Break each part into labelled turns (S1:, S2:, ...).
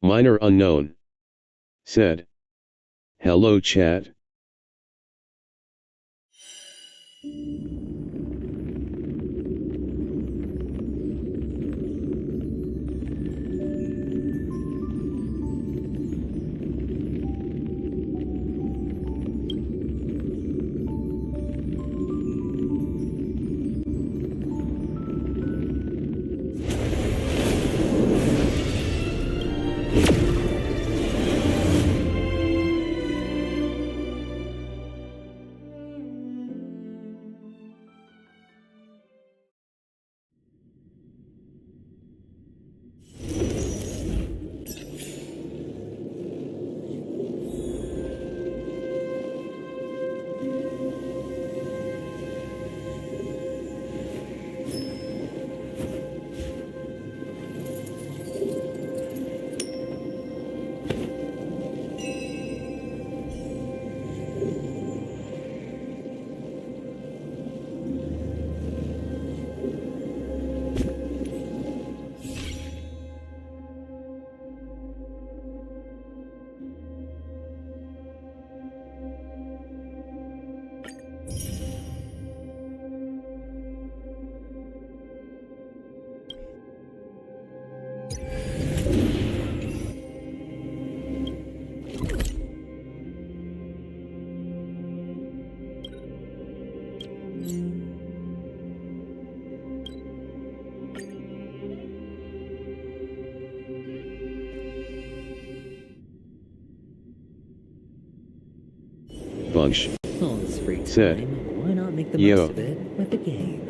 S1: Minor unknown. Said. Hello chat. Bunch.
S2: All this free time,
S1: Said.
S2: why not make the
S1: Yo.
S2: most of it with the game?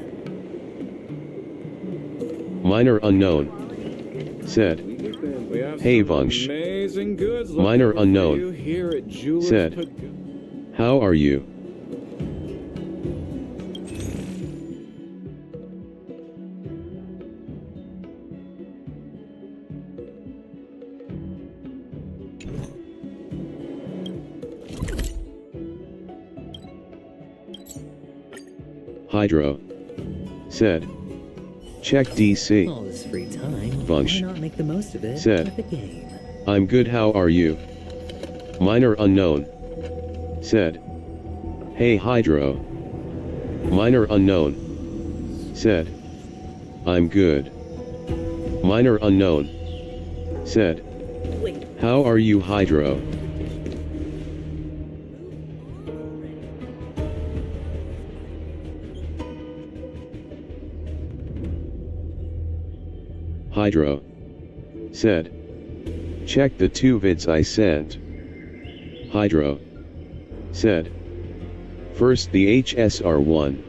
S1: Minor unknown. Said.
S3: We have
S1: Hey
S3: some
S1: Bunch.
S3: amazing goods
S1: Minor
S3: looking for
S1: unknown.
S3: you here at Jewelers
S1: Said.
S3: Pag-
S1: How are you? Hydro. Said. Check DC.
S2: All this free time,
S1: Bunch.
S2: why not make the most of it
S1: Said.
S2: with the game?
S1: I'm good, how are you? Minor unknown. Said. Hey Hydro. Minor unknown. Said. I'm good. Minor unknown. Said. How are you Hydro? Hydro. Said. Check the 2 vids I sent. Hydro. Said. First the HSR1.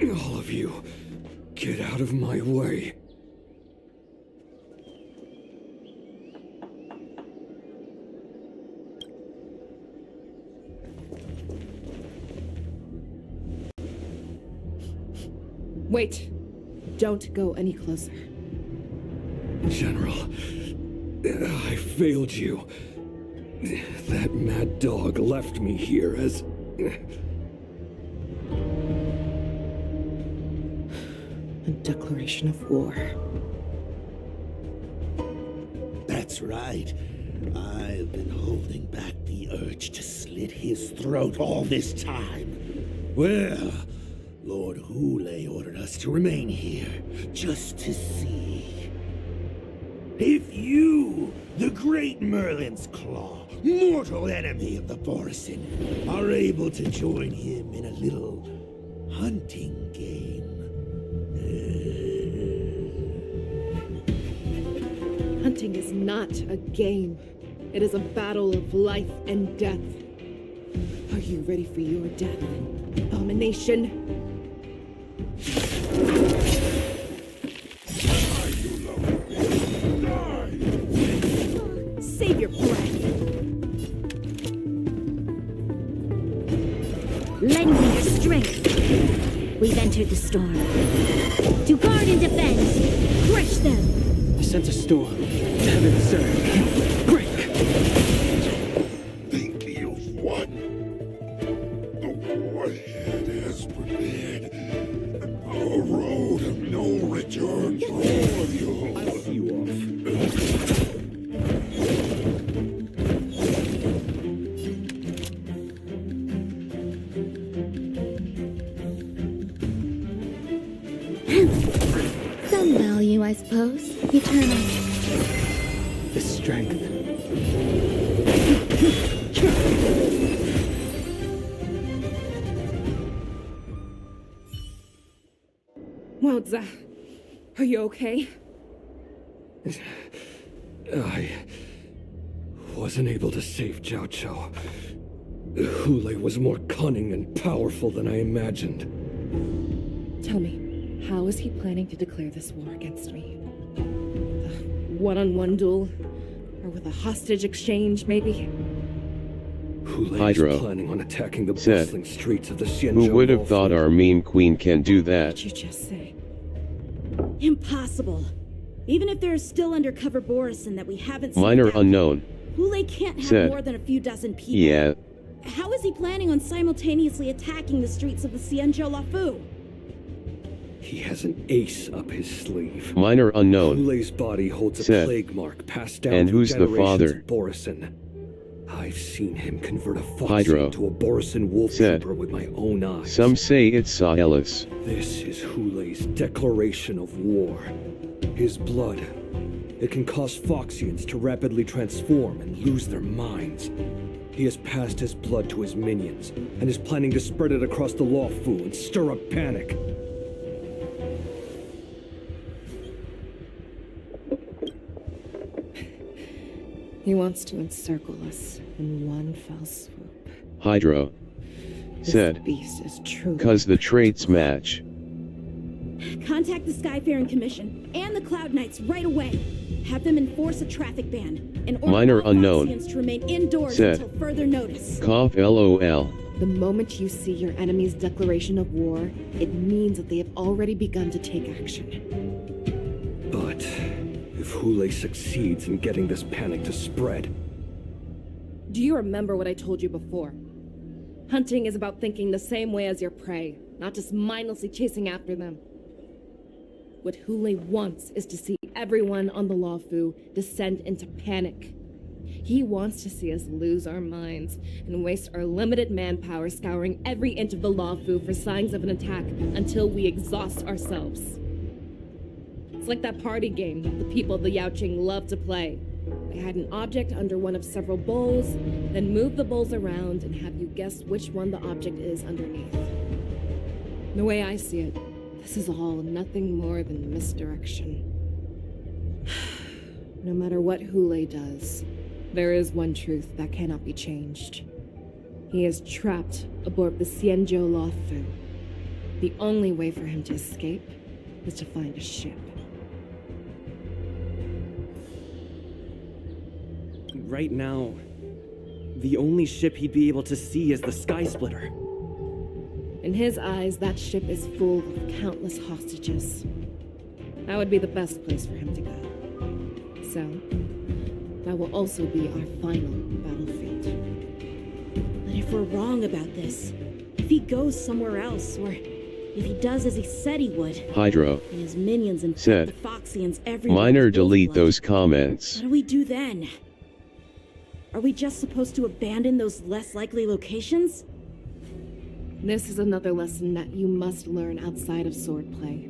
S3: All of you, get out of my way.
S4: Wait. Don't go any closer.
S3: General, I failed you. That mad dog left me here as...
S4: A declaration of war.
S5: That's right. I've been holding back the urge to slit his throat all this time. Well, Lord Hule ordered us to remain here, just to see. If you, the great Merlin's Claw, mortal enemy of the Borisin, are able to join him in a little hunting game.
S4: Hunting is not a game. It is a battle of life and death. Are you ready for your death, abomination? Save your breath.
S6: Lend me your strength. We've entered the storm. To guard and defend, crush them.
S3: I sense a storm. Heaven sir. Break!
S5: Think you've won. The warhead has prepared a road of no return for all of you.
S3: I'll see you off.
S6: Some value, I suppose. Eternal.
S3: The strength.
S4: Wowza. Are you okay?
S3: I wasn't able to save Jiao Chou. Hule was more cunning and powerful than I imagined.
S4: Tell me, how is he planning to declare this war against me? With a one-on-one duel? Or with a hostage exchange, maybe?
S3: Hule
S1: Hydro
S3: is planning on attacking the
S1: said,
S3: bustling streets of the Xianzhou.
S1: Who would have
S3: Lofi.
S1: thought our mean queen can do
S4: What
S1: that?
S4: did you just say?
S7: Impossible. Even if there is still undercover Borisin that we haven't seen.
S1: Minor unknown.
S7: Hule can't have
S1: Said.
S7: more than a few dozen people.
S1: Yeah,
S7: How is he planning on simultaneously attacking the streets of the Xianzhou Lafu?
S3: He has an ace up his sleeve.
S1: minor unknown.
S3: Hule's body holds a
S1: Said.
S3: plague mark passed down
S1: And
S3: through
S1: who's the
S3: generations
S1: father?
S3: of Borisin. I've seen him convert a fox
S1: Hydro
S3: into a Borisin wolf
S1: said.
S3: trooper with my own eyes.
S1: Some say it's Saelis.
S3: This is Hule's declaration of war. His blood. It can cause Foxians to rapidly transform and lose their minds. He has passed his blood to his minions, and is planning to spread it across the Lofu and stir up panic.
S4: He wants to encircle us in one fell swoop.
S1: Hydro said,
S4: beast is true.
S1: 'cause the traits match.
S7: Contact the Skyfaring Commission and the Cloud Knights right away. Have them enforce a traffic ban and order
S1: Minor
S7: all
S1: unknown.
S7: Foxians to remain indoors
S1: Said.
S7: until further notice.
S1: Cough LOL.
S4: The moment you see your enemy's declaration of war, it means that they have already begun to take action.
S3: But if Hule succeeds in getting this panic to spread,
S4: Do you remember what I told you before? Hunting is about thinking the same way as your prey, not just mindlessly chasing after them. What Hule wants is to see everyone on the Lofi descend into panic. He wants to see us lose our minds and waste our limited manpower scouring every inch of the Lofi for signs of an attack until we exhaust ourselves. It's like that party game that the people of the Yaoqing love to play. They hide an object under one of several bowls, then move the bowls around and have you guess which one the object is underneath. The way I see it, this is all nothing more than misdirection. No matter what Hule does, there is one truth that cannot be changed. He is trapped aboard the Xianzhou Lofi. The only way for him to escape is to find a ship.
S8: Right now, the only ship he'd be able to see is the Sky Splitter.
S4: In his eyes, that ship is full of countless hostages. That would be the best place for him to go. So, that will also be our final battlefield.
S7: But if we're wrong about this, if he goes somewhere else, or if he does as he said he would,
S1: Hydro.
S7: and his minions and
S1: Said.
S7: the Foxians everywhere.
S1: Minor
S7: with
S1: delete
S7: wolf blood,
S1: those comments.
S7: What do we do then? Are we just supposed to abandon those less likely locations?
S4: This is another lesson that you must learn outside of swordplay.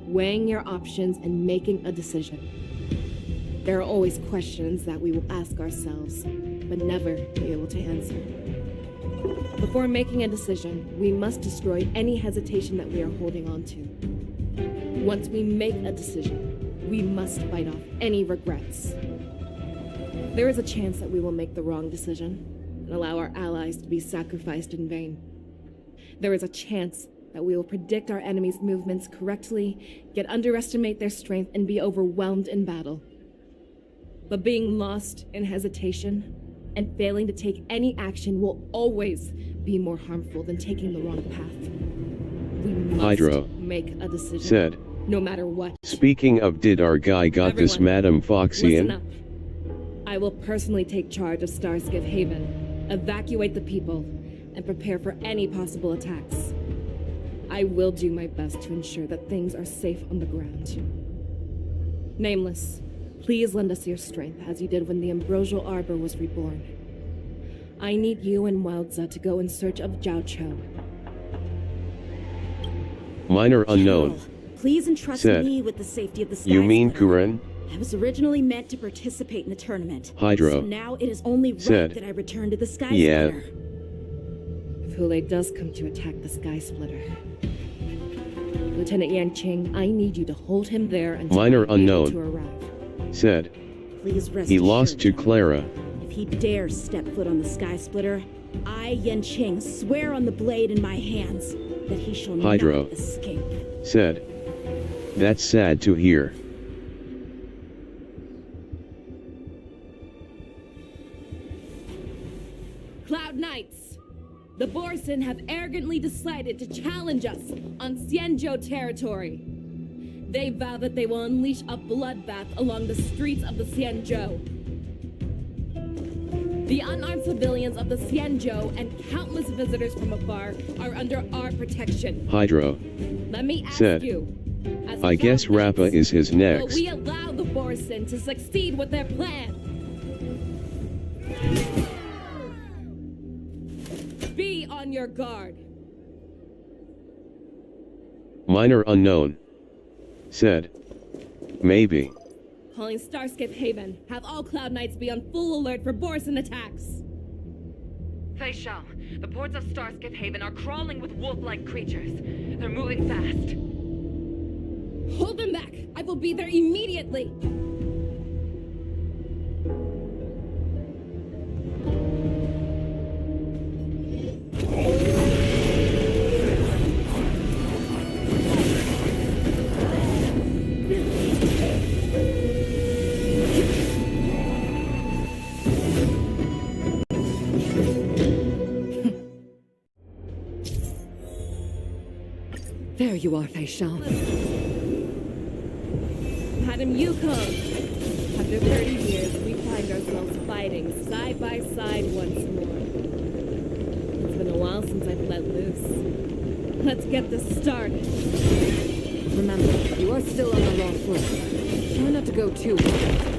S4: Weighing your options and making a decision. There are always questions that we will ask ourselves, but never be able to answer. Before making a decision, we must destroy any hesitation that we are holding on to. Once we make a decision, we must fight off any regrets. There is a chance that we will make the wrong decision and allow our allies to be sacrificed in vain. There is a chance that we will predict our enemies' movements correctly, yet underestimate their strength and be overwhelmed in battle. But being lost in hesitation and failing to take any action will always be more harmful than taking the wrong path. We must
S1: Hydro.
S4: make a decision,
S1: Said.
S4: no matter what.
S1: Speaking of, did our guy got this
S4: Everyone,
S1: Madam
S4: Listen
S1: Foxian?
S4: up. I will personally take charge of Starskip Haven, evacuate the people, and prepare for any possible attacks. I will do my best to ensure that things are safe on the ground. Nameless, please lend us your strength as you did when the Ambrosial Arbor was reborn. I need you and Wildza to go in search of Zhao Cho.
S1: Minor unknown.
S7: General, please entrust
S1: Said.
S7: me with the safety of the Sky
S1: You mean
S7: Splitter.
S1: Kuren?
S7: I was originally meant to participate in the tournament.
S1: Hydro.
S7: So now it is only right
S1: Said.
S7: that I return to the Sky
S1: Yeah.
S7: Splitter.
S4: If Hule does come to attack the Sky Splitter, Lieutenant Yanqing, I need you to hold him there until
S1: Minor
S4: I'm able
S1: unknown.
S4: to arrive.
S1: Said.
S7: Please rest
S1: He lost to
S7: assured,
S1: Clara.
S7: If he dares step foot on the Sky Splitter, I, Yanqing, swear on the blade in my hands that he shall
S1: Hydro.
S7: not escape.
S1: Said. That's sad to hear.
S4: Cloud Knights! The Borson have arrogantly decided to challenge us on Xianzhou territory. They vow that they will unleash a bloodbath along the streets of the Xianzhou. The unarmed civilians of the Xianzhou and countless visitors from afar are under our protection.
S1: Hydro.
S4: Let me ask
S1: Said.
S4: you, as
S1: I guess
S4: Cloud
S1: Rappa
S4: Knights,
S1: is his
S4: will
S1: next.
S4: we allow the Borson to succeed with their plan? Be on your guard.
S1: Minor unknown. Said. Maybe.
S4: Calling Starskip Haven. Have all Cloud Knights be on full alert for Borson attacks.
S9: Fei Shao, the ports of Starskip Haven are crawling with wolf-like creatures. They're moving fast.
S4: Hold them back! I will be there immediately!
S9: There you are, Fei Shao.
S4: Madam Yukong, after 30 years, we find ourselves fighting side by side once more. It's been a while since I've let loose. Let's get this started.
S9: Remember, you are still on the wrong foot. Try not to go too hard.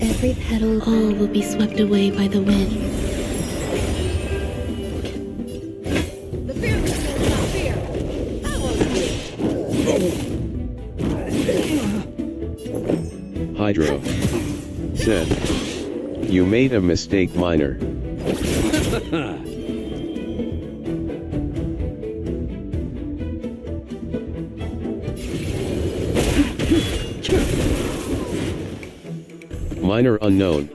S10: Every petal, all will be swept away by the wind.
S4: The fear is not fear. How will
S1: Hydro said, "You made a mistake, Minor." Minor unknown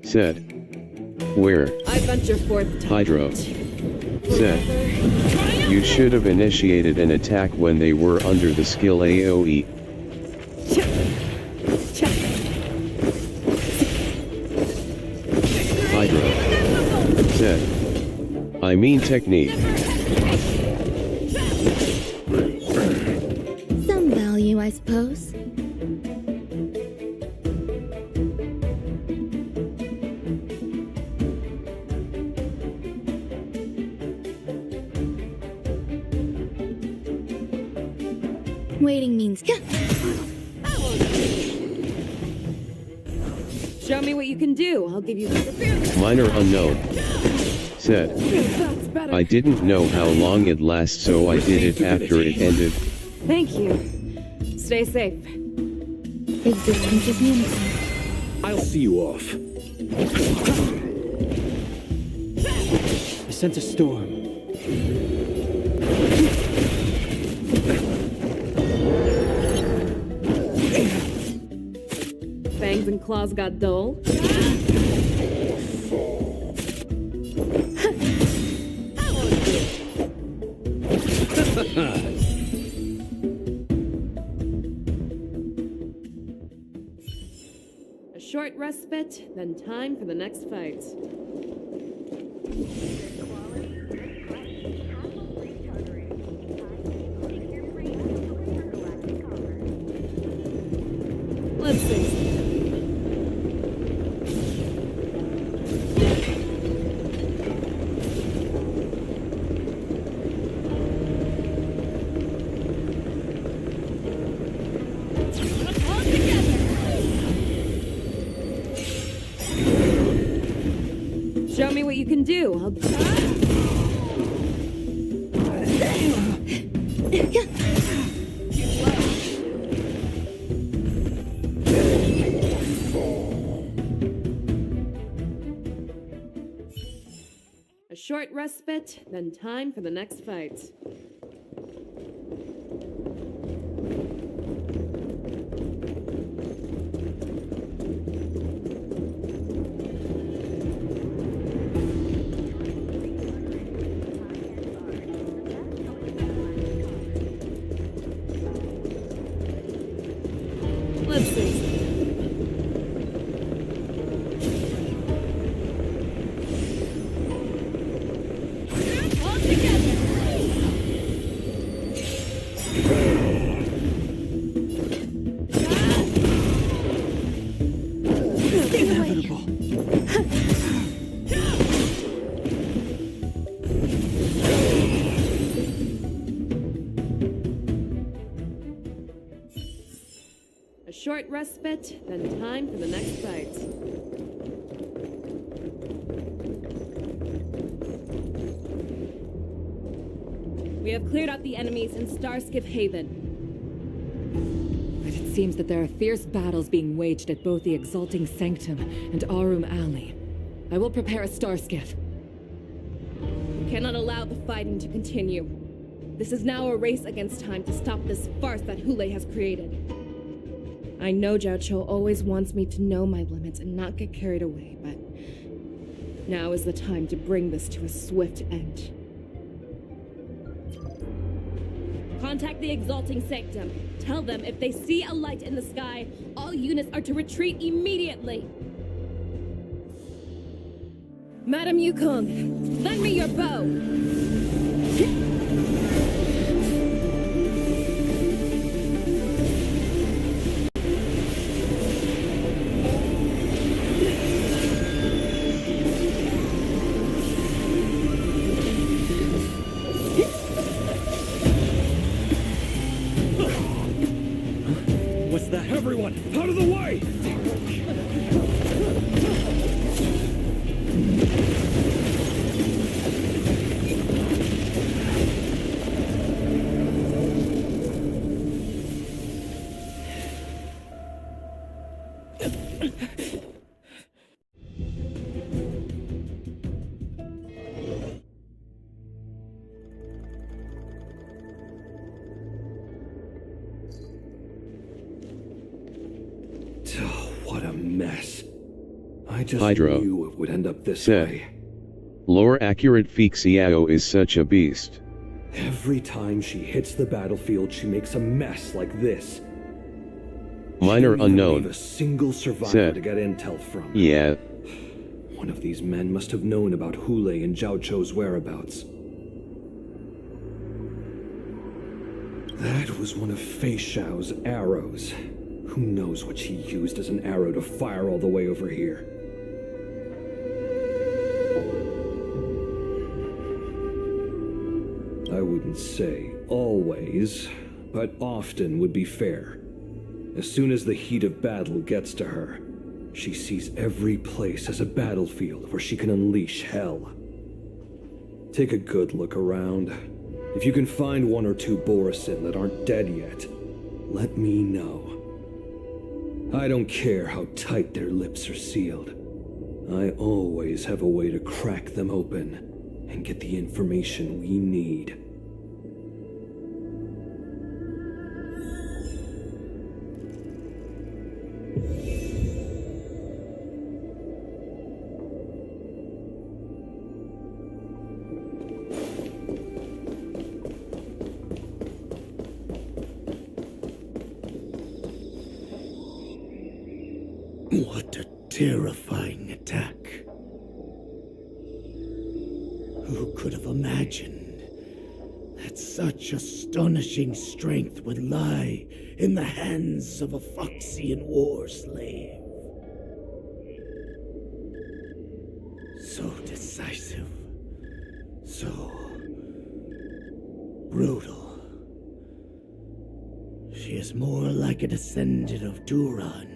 S1: said, "Where?"
S4: I venture forth to
S1: Hydro said, "You should have initiated an attack when they were under the skill AoE." Hydro said, "I mean technique."
S10: Some value, I suppose. Waiting means
S4: show me what you can do. I'll give you the fear.
S1: Minor unknown said,
S4: That's better.
S1: "I didn't know how long it lasts, so I did it after it ended."
S4: Thank you. Stay safe.
S10: existence is unity.
S3: I'll see you off.
S8: I sense a storm.
S4: Fangs and claws got dull. A short respite, then time for the next fight. Let's see. Show me what you can do. A short respite, then time for the next fight. Let's see. All together.
S8: Inevitable.
S4: A short respite, then time for the next fight. We have cleared out the enemies in Starskiff Haven.
S9: But it seems that there are fierce battles being waged at both the Exalting Sanctum and Arum Alley. I will prepare a star skiff.
S4: We cannot allow the fighting to continue. This is now a race against time to stop this farce that Hule has created. I know Jiao Cho always wants me to know my limits and not get carried away, but now is the time to bring this to a swift end. Contact the Exalting Sanctum. Tell them if they see a light in the sky, all units are to retreat immediately. Madam Yukong, lend me your bow.
S8: What's that?
S3: Everyone, out of the way! Oh, what a mess. I just
S1: Hydra
S3: knew it would end up this
S1: said.
S3: way.
S1: Lore accurate Fixiao is such a beast.
S3: Every time she hits the battlefield, she makes a mess like this.
S1: Minor
S3: She didn't even
S1: unknown
S3: leave a single survivor
S1: said.
S3: to get intel from.
S1: Yeah,
S3: One of these men must have known about Hule and Zhao Chou's whereabouts. That was one of Fei Xiao's arrows. Who knows what she used as an arrow to fire all the way over here? I wouldn't say always, but often would be fair. As soon as the heat of battle gets to her, she sees every place as a battlefield where she can unleash hell. Take a good look around. If you can find one or two Borisin that aren't dead yet, let me know. I don't care how tight their lips are sealed. I always have a way to crack them open and get the information we need.
S5: What a terrifying attack. Who could have imagined that such astonishing strength would lie in the hands of a Foxian war slave? So decisive, so brutal. She is more like a descendant of Duran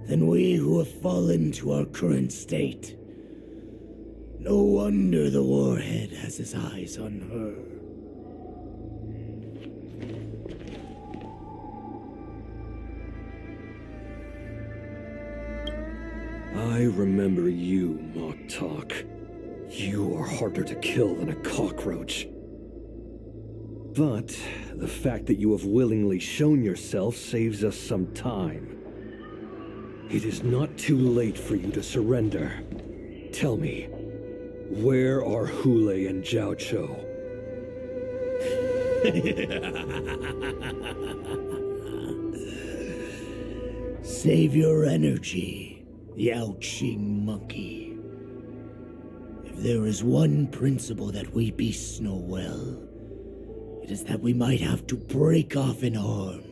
S5: than we who have fallen to our current state. No wonder the warhead has his eyes on her.
S3: I remember you, Mock Talk. You are harder to kill than a cockroach. But the fact that you have willingly shown yourself saves us some time. It is not too late for you to surrender. Tell me, where are Hule and Zhao Chou?
S5: Save your energy, Yaoqing monkey. If there is one principle that we beasts know well, it is that we might have to break off an arm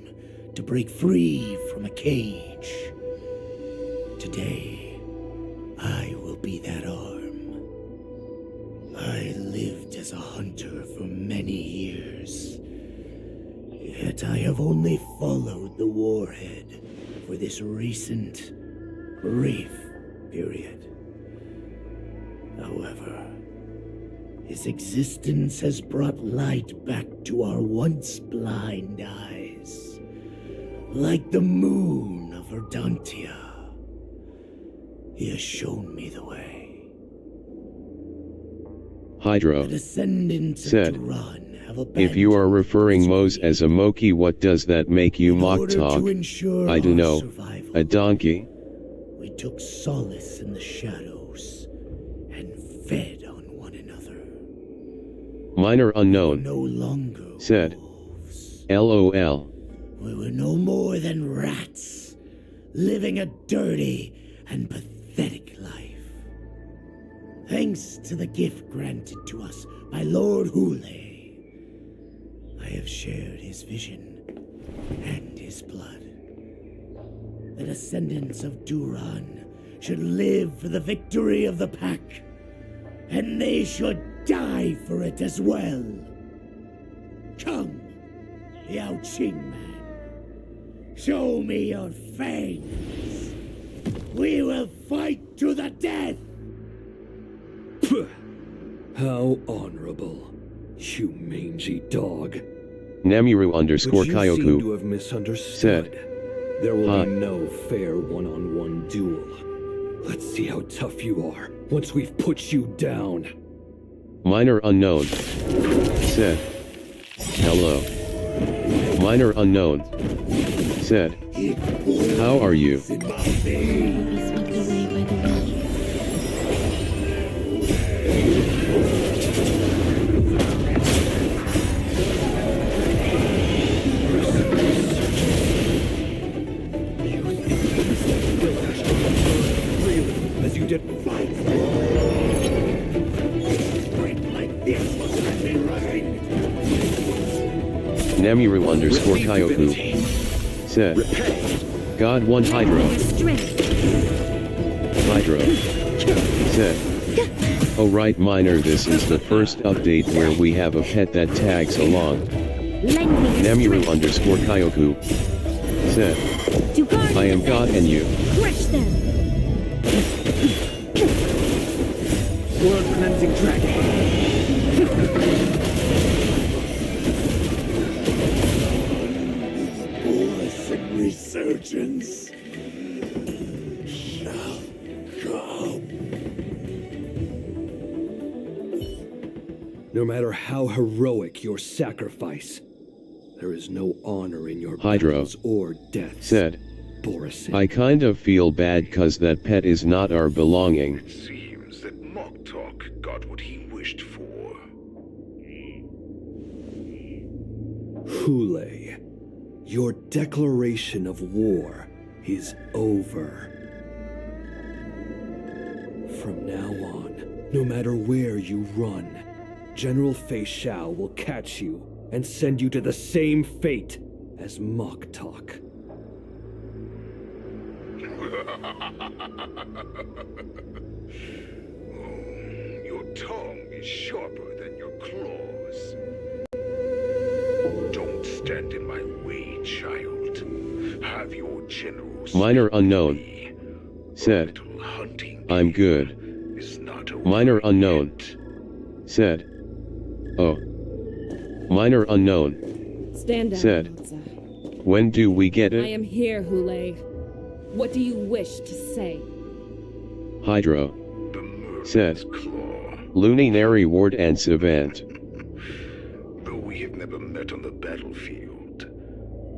S5: to break free from a cage. Today, I will be that arm. I lived as a hunter for many years, yet I have only followed the warhead for this recent, brief period. However, his existence has brought light back to our once blind eyes, like the moon of Verdantia. He has shown me the way.
S1: Hydra
S5: The descendants
S1: said,
S5: of Duran have
S1: if you are
S5: abandoned
S1: referring
S5: this
S1: Mose
S5: way
S1: as a Moki, what does that make you,
S5: in
S1: Mock
S5: order
S1: Talk?
S5: to ensure
S1: I don't
S5: our
S1: know.
S5: survival.
S1: A donkey?
S5: We took solace in the shadows and fed on one another.
S1: Minor
S5: We were
S1: unknown
S5: no longer
S1: said.
S5: wolves.
S1: LOL.
S5: We were no more than rats, living a dirty and pathetic life. Thanks to the gift granted to us by Lord Hule, I have shared his vision and his blood. The descendants of Duran should live for the victory of the pack, and they should die for it as well. Come, Yao Qing man, show me your fangs. We will fight to the death.
S3: How honorable, you mangy dog.
S1: Namiru
S3: But
S1: underscore
S3: you seem to
S1: Kyoku
S3: have misunderstood. There will
S1: Huh.
S3: be no fair one-on-one duel. Let's see how tough you are once we've put you down.
S1: Minor unknown said hello. Minor unknown said how are you?
S10: Will be swept away by the wind.
S3: As you did.
S1: Namiru underscore Kyoku said God 1 Hydro.
S6: Strength.
S1: Hydro said, oh right Minor, this is the first update where we have a pet that tags along.
S6: Lend me
S1: Namiru underscore Kyoku said,
S6: to guard
S1: I am
S6: and
S1: God and you.
S6: crush them.
S8: World cleansing dragon.
S5: Awesome resurgence shall come.
S3: No matter how heroic your sacrifice, there is no honor in your
S1: Hydro
S3: battles or deaths.
S1: said,
S3: Boris.
S1: I kind of feel bad cause that pet is not our belonging.
S11: It seems that Moktok got what he wished for.
S3: Hule, your declaration of war is over. From now on, no matter where you run, General Fei Shao will catch you and send you to the same fate as Moktok.
S11: Your tongue is sharper than your claws. Don't stand in my way, child. Have your general
S1: Minor
S11: speak with
S1: unknown
S11: me.
S1: said,
S11: Little hunting
S1: I'm good.
S11: is not over
S1: Minor unknown
S11: yet.
S1: said, oh. Minor unknown
S4: Stand down,
S1: said,
S4: Monza.
S1: when do we get
S4: I
S1: it?
S4: am here, Hule. What do you wish to say?
S1: Hydro
S11: The merman's
S1: said,
S11: claw.
S1: Luminary Ward and Savant.
S11: Though we have never met on the battlefield,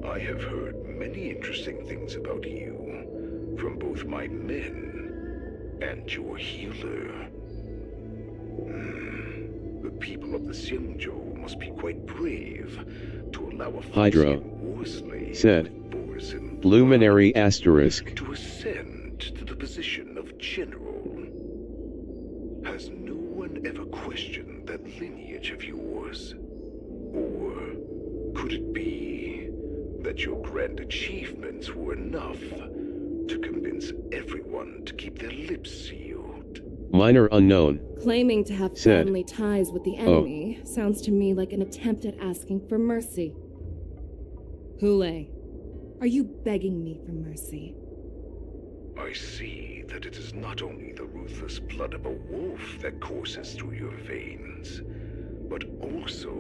S11: I have heard many interesting things about you from both my men and your healer. The people of the Xiongzhou must be quite brave to allow a
S1: Hydro
S11: Foxian war slave
S1: said,
S11: with Boris
S1: Luminary asterisk.
S11: to ascend to the position of general. Has no one ever questioned that lineage of yours? Or could it be that your grand achievements were enough to convince everyone to keep their lips sealed?
S1: Minor unknown
S4: Claiming to have
S1: said,
S4: family ties with the enemy sounds to me like an attempt at asking for mercy. Hule, are you begging me for mercy?
S11: I see that it is not only the ruthless blood of a wolf that courses through your veins, but also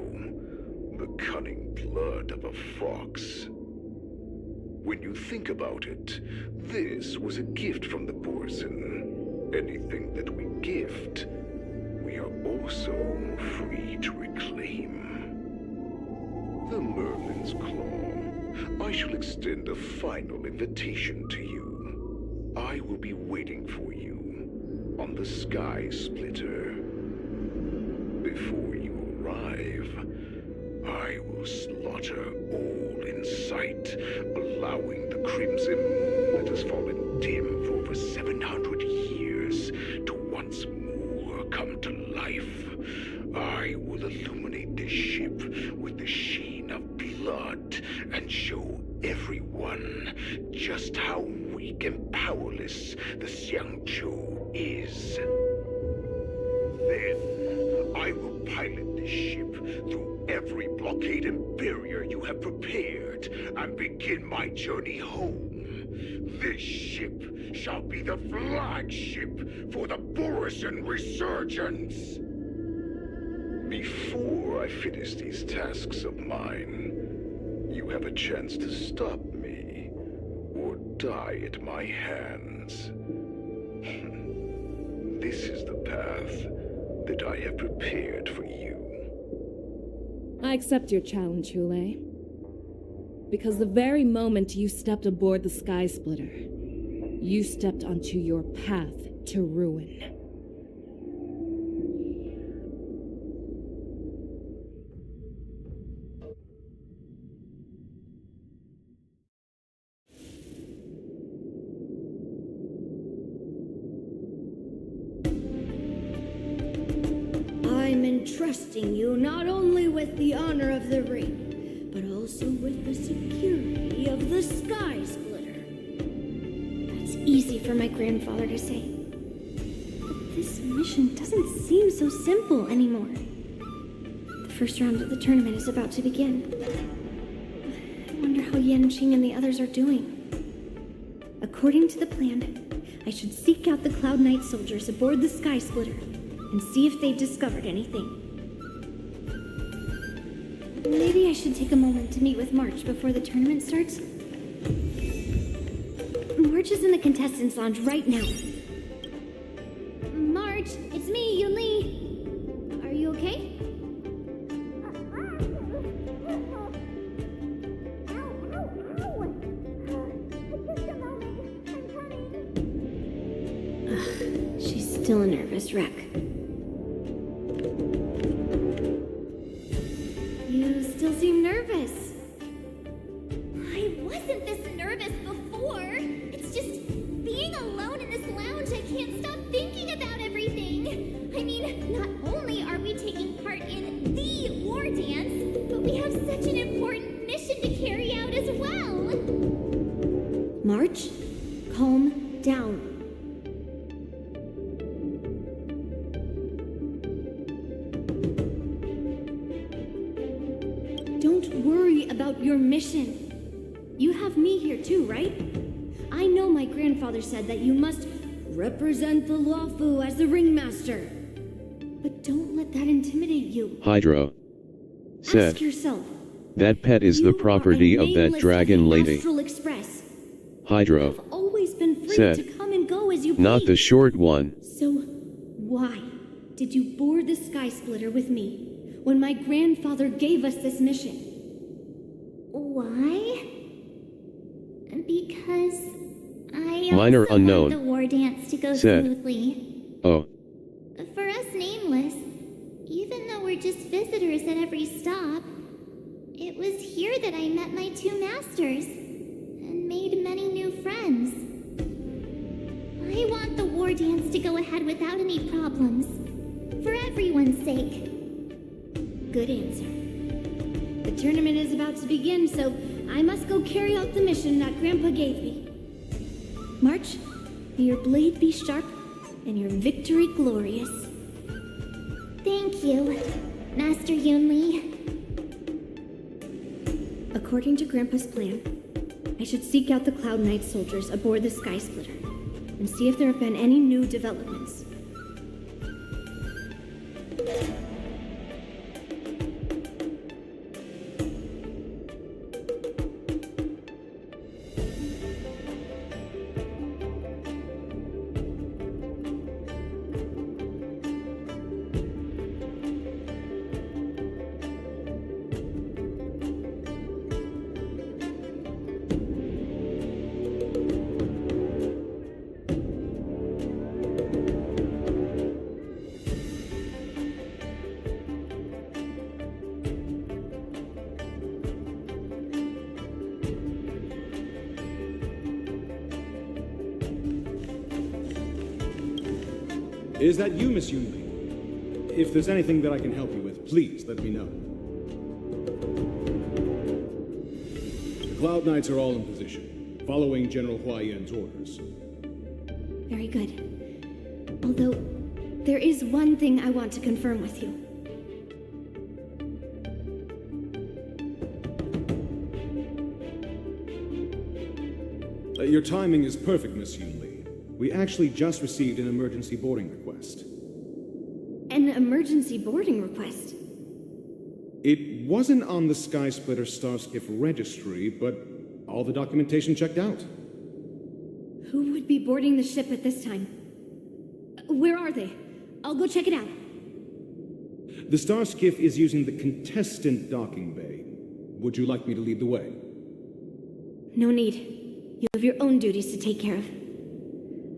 S11: the cunning blood of a fox. When you think about it, this was a gift from the Borson. Anything that we gift, we are also free to reclaim. The Merlin's Claw. I shall extend a final invitation to you. I will be waiting for you on the Sky Splitter. Before you arrive, I will slaughter all in sight, allowing the crimson moon that has fallen dim for over 700 years to once more come to life. I will illuminate this ship with the sheen of blood and show everyone just how weak and powerless the Xiangzhou is. Then, I will pilot this ship through every blockade and barrier you have prepared and begin my journey home. This ship shall be the flagship for the Borisan resurgence. Before I finish these tasks of mine, you have a chance to stop me or die at my hands. This is the path that I have prepared for you.
S4: I accept your challenge, Hule. Because the very moment you stepped aboard the Sky Splitter, you stepped onto your path to ruin.
S6: I'm entrusting you not only with the honor of the ring, but also with the security of the Sky Splitter.
S7: That's easy for my grandfather to say. But this mission doesn't seem so simple anymore. The first round of the tournament is about to begin. I wonder how Yanqing and the others are doing. According to the plan, I should seek out the Cloud Knight soldiers aboard the Sky Splitter and see if they've discovered anything. Maybe I should take a moment to meet with March before the tournament starts. March is in the contestants' lounge right now. March, it's me, Yunli. Are you okay? Ugh, she's still a nervous wreck. You still seem nervous.
S12: I wasn't this nervous before. It's just being alone in this lounge, I can't stop thinking about everything. I mean, not only are we taking part in the war dance, but we have such an important mission to carry out as well.
S6: March, calm down. Don't worry about your mission. You have me here too, right? I know my grandfather said that you must represent the Lofi as the ringmaster. But don't let that intimidate you.
S1: Hydra said,
S6: Ask yourself.
S1: that pet is the property of that dragon lady.
S6: Astral Express.
S1: Hydra
S6: I've always been free
S1: said,
S6: to come and go as you please.
S1: not the short one.
S6: So, why did you board the Sky Splitter with me when my grandfather gave us this mission?
S12: Why? Because I
S1: Minor
S12: also
S1: unknown
S12: want the war dance to go
S1: said,
S12: smoothly.
S1: Oh,
S12: For us nameless, even though we're just visitors at every stop, it was here that I met my two masters and made many new friends. I want the war dance to go ahead without any problems, for everyone's sake.
S6: Good answer. The tournament is about to begin, so I must go carry out the mission that Grandpa gave me. March, may your blade be sharp and your victory glorious.
S12: Thank you, Master Yunli.
S6: According to Grandpa's plan, I should seek out the Cloud Knight soldiers aboard the Sky Splitter and see if there have been any new developments.
S13: Is that you, Miss Yunli? If there's anything that I can help you with, please let me know. The Cloud Knights are all in position, following General Hua Yan's orders.
S6: Very good. Although, there is one thing I want to confirm with you.
S13: Your timing is perfect, Miss Yunli. We actually just received an emergency boarding request.
S6: An emergency boarding request?
S13: It wasn't on the Skysplitter Starskiff registry, but all the documentation checked out.
S6: Who would be boarding the ship at this time? Where are they? I'll go check it out.
S13: The Starskiff is using the contestant docking bay. Would you like me to lead the way?
S6: No need. You have your own duties to take care of.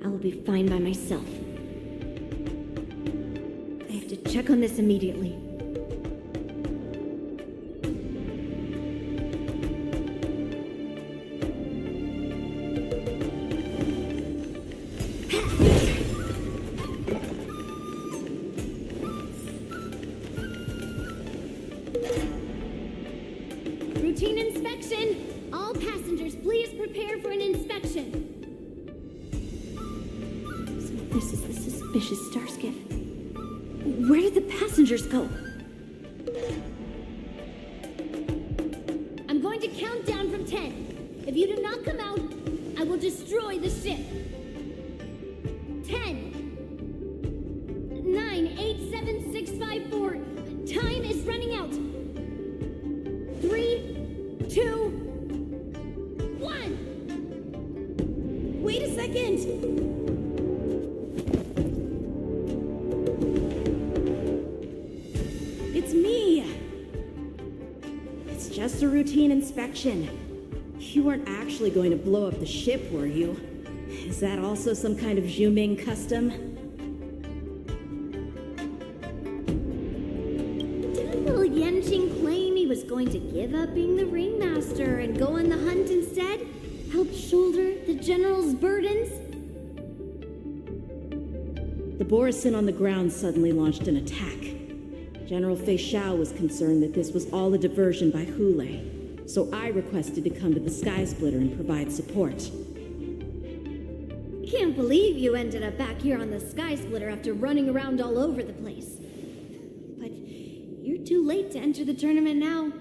S6: I will be fine by myself. I have to check on this immediately. Routine inspection! All passengers, please prepare for an inspection. So this is the suspicious Starskiff. Where did the passengers go? I'm going to count down from 10. If you do not come out, I will destroy the ship. 10, 9, 8, 7, 6, 5, 4. Time is running out. 3, 2, 1. Wait a second. It's me. It's just a routine inspection. You weren't actually going to blow up the ship, were you? Is that also some kind of Zhuming custom? Didn't little Yanqing claim he was going to give up being the ringmaster and go on the hunt instead? Help shoulder the general's burdens?
S14: The Borisin on the ground suddenly launched an attack. General Fei Xiao was concerned that this was all a diversion by Hule, so I requested to come to the Skysplitter and provide support.
S6: Can't believe you ended up back here on the Skysplitter after running around all over the place. But you're too late to enter the tournament now.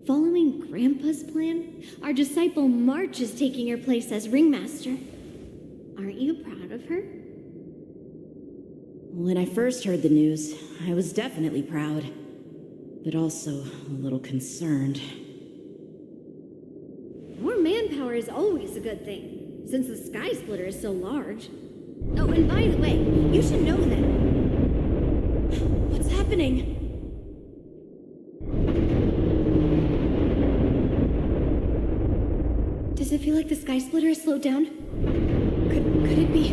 S6: Following Grandpa's plan, our disciple March is taking her place as ringmaster. Aren't you proud of her?
S14: When I first heard the news, I was definitely proud, but also a little concerned.
S6: More manpower is always a good thing, since the Skysplitter is so large. Oh, and by the way, you should know that... What's happening? Does it feel like the Skysplitter has slowed down? Could it be?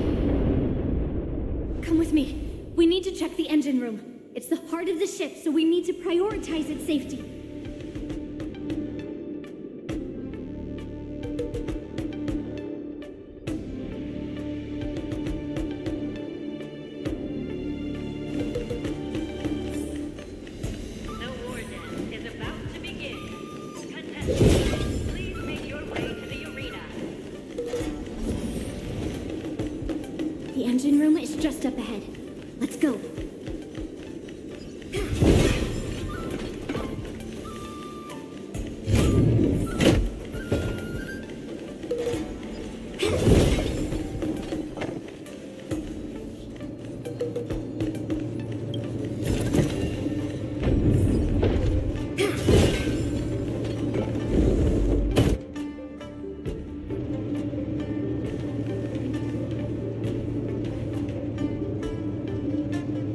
S6: Come with me. We need to check the engine room. It's the heart of the ship, so we need to prioritize its safety.
S15: The war dance is about to begin. Contestants, please make your way to the arena.
S6: The engine room is just up ahead. Let's go.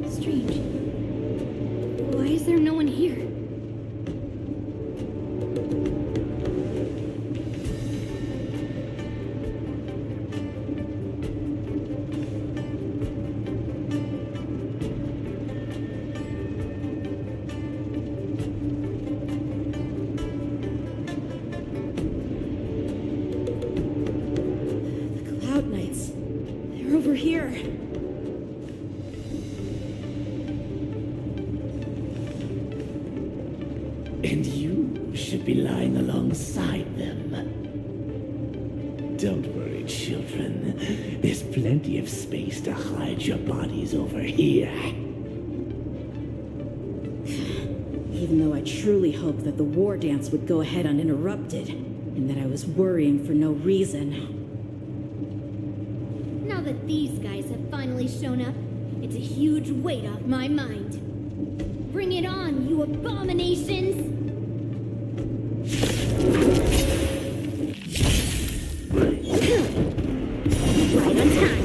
S6: Strange. Why is there no one here?
S14: The Cloud Knights. They're over here.
S5: should be lying alongside them. Don't worry, children. There's plenty of space to hide your bodies over here.
S14: Even though I truly hoped that the war dance would go ahead uninterrupted, and that I was worrying for no reason.
S6: Now that these guys have finally shown up, it's a huge weight off my mind. Bring it on, you abominations! Right on time.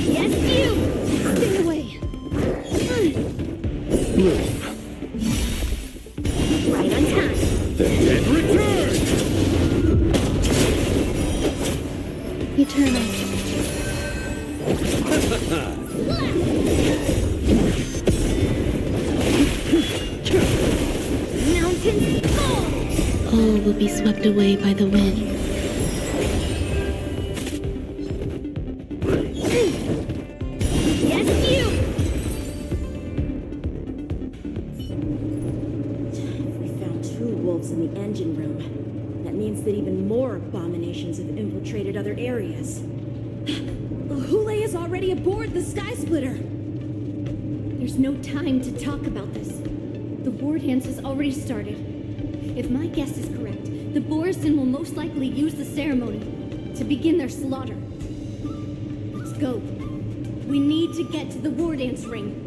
S6: Yes, you! Stay away. Right on time.
S5: The dead return!
S10: Eternal.
S6: Mountains fall!
S10: All will be swept away by the wind.
S6: Yes, you!
S14: We found 2 wolves in the engine room. That means that even more abominations have infiltrated other areas. Hule is already aboard the Sky Splitter!
S6: There's no time to talk about this. The war dance has already started. If my guess is correct, the Borison will most likely use the ceremony to begin their slaughter. Let's go. We need to get to the war dance ring.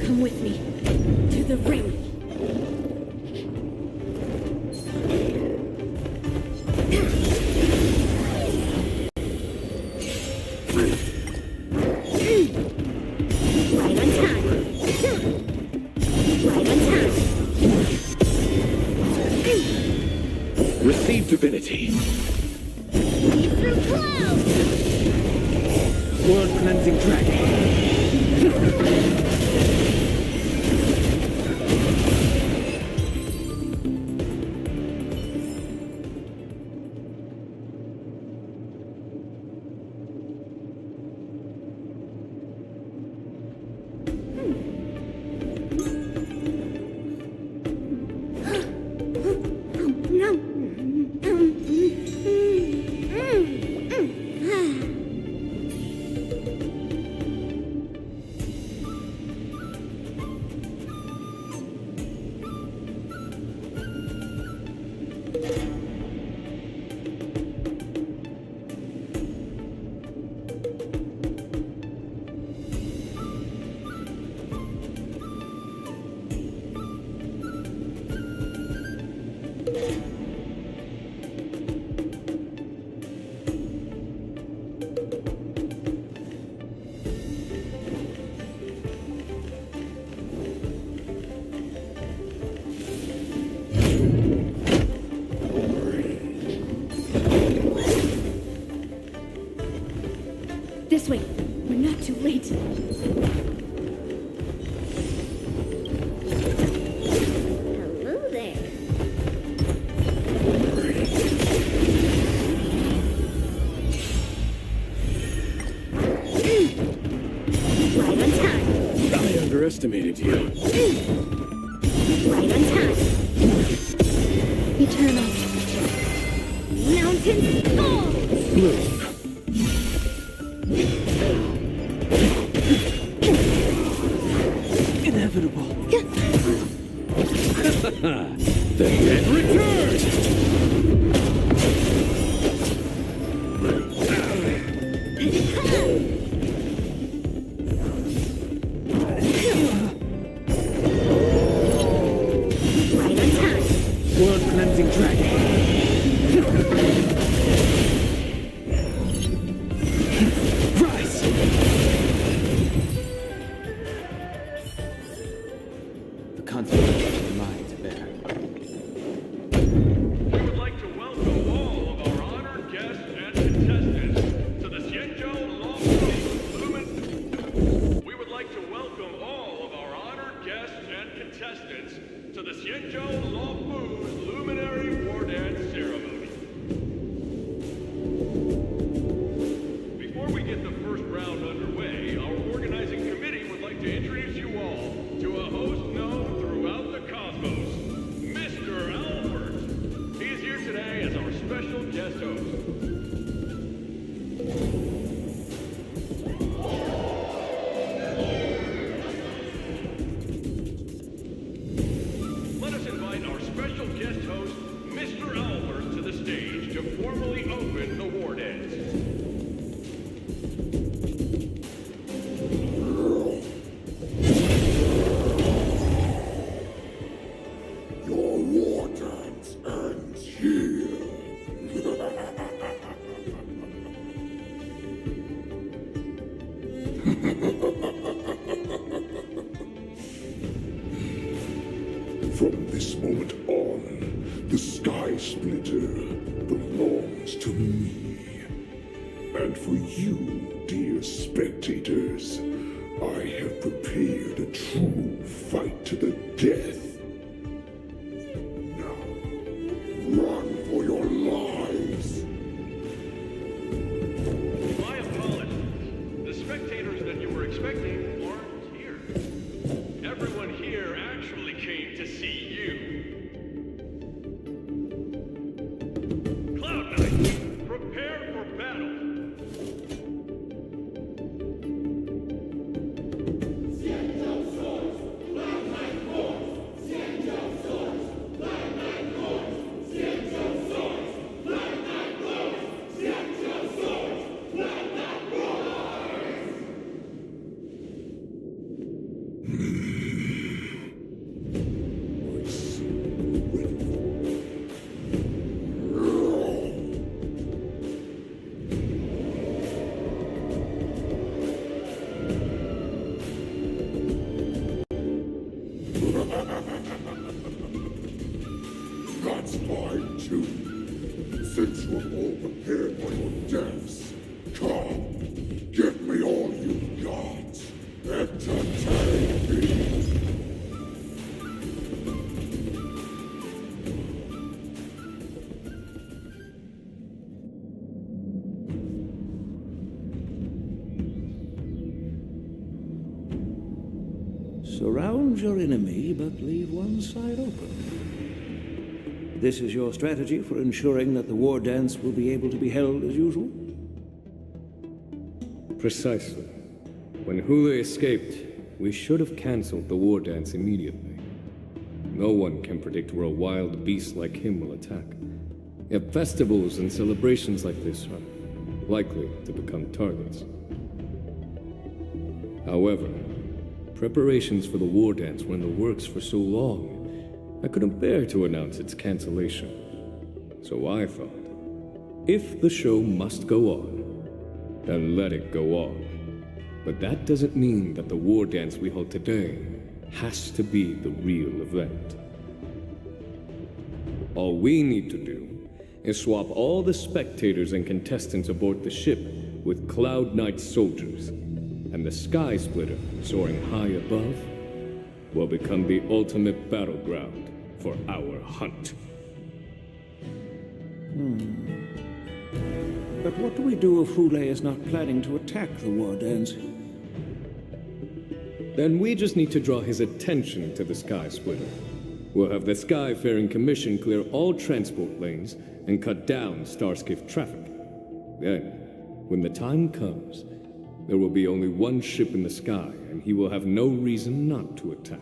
S6: Come with me to the ring. Right on time. Right on time.
S5: Receive divinity.
S6: Lead through clouds.
S8: World cleansing dragon.
S6: This way. We're not too late. Hello there. Right on time.
S5: I underestimated you.
S6: Right on time.
S10: Eternal.
S6: Mountains fall!
S5: Blue.
S8: Inevitable.
S5: The dead return!
S6: Right on time.
S8: World cleansing dragon.
S5: Right!
S16: like to welcome all of our honored guests and contestants to the Xianzhou Lofi's Luminary War Dance Ceremony. Before we get the first round underway, our organizing committee would like to introduce you all to a host known throughout the cosmos, Mr. Albert. He is here today as our special guest host. Let us invite our special guest host, Mr. Albert, to the stage to formally open the war dance.
S5: Your war dance ends here. From this moment on, the Sky Splitter belongs to me. And for you, dear spectators, I have prepared a true fight to the death. Now, run for your lives.
S16: My apologies. The spectators that you were expecting aren't here. Everyone here actually came to see you. Cloud Knight, prepare for battle.
S5: That's fine too. Since you have all prepared for your deaths, come, give me all you've got. Entertain me.
S17: Surround your enemy, but leave one side open. This is your strategy for ensuring that the war dance will be able to be held as usual?
S18: Precisely. When Hule escaped, we should have cancelled the war dance immediately. No one can predict where a wild beast like him will attack. Yet festivals and celebrations like this are likely to become targets. However, preparations for the war dance were in the works for so long, I couldn't bear to announce its cancellation. So I thought, if the show must go on, then let it go on. But that doesn't mean that the war dance we hold today has to be the real event. All we need to do is swap all the spectators and contestants aboard the ship with Cloud Knight's soldiers, and the Sky Splitter, soaring high above, will become the ultimate battleground for our hunt.
S17: But what do we do if Hule is not planning to attack the war dance?
S18: Then we just need to draw his attention to the Sky Splitter. We'll have the Skyfaring Commission clear all transport lanes and cut down Starskiff traffic. Then, when the time comes, there will be only one ship in the sky, and he will have no reason not to attack.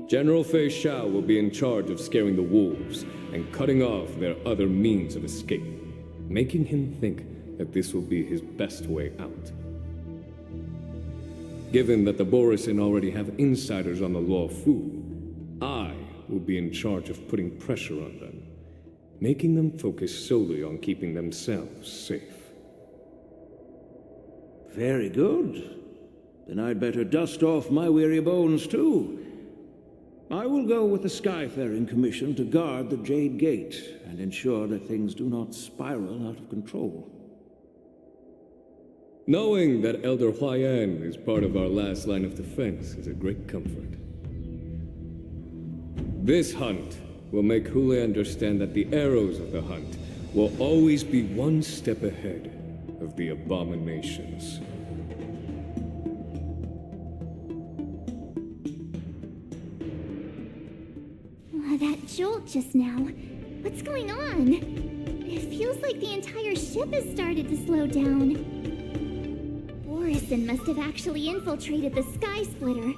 S18: General Fei Xiao will be in charge of scaring the wolves and cutting off their other means of escape, making him think that this will be his best way out. Given that the Borisin already have insiders on the Lofi, I will be in charge of putting pressure on them, making them focus solely on keeping themselves safe.
S17: Very good. Then I'd better dust off my weary bones too. I will go with the Skyfaring Commission to guard the Jade Gate and ensure that things do not spiral out of control.
S18: Knowing that Elder Huayan is part of our last line of defense is a great comfort. This hunt will make Hule understand that the arrows of the hunt will always be one step ahead of the abominations.
S12: Oh, that jolt just now. What's going on? It feels like the entire ship has started to slow down. Borison must have actually infiltrated the Sky Splitter.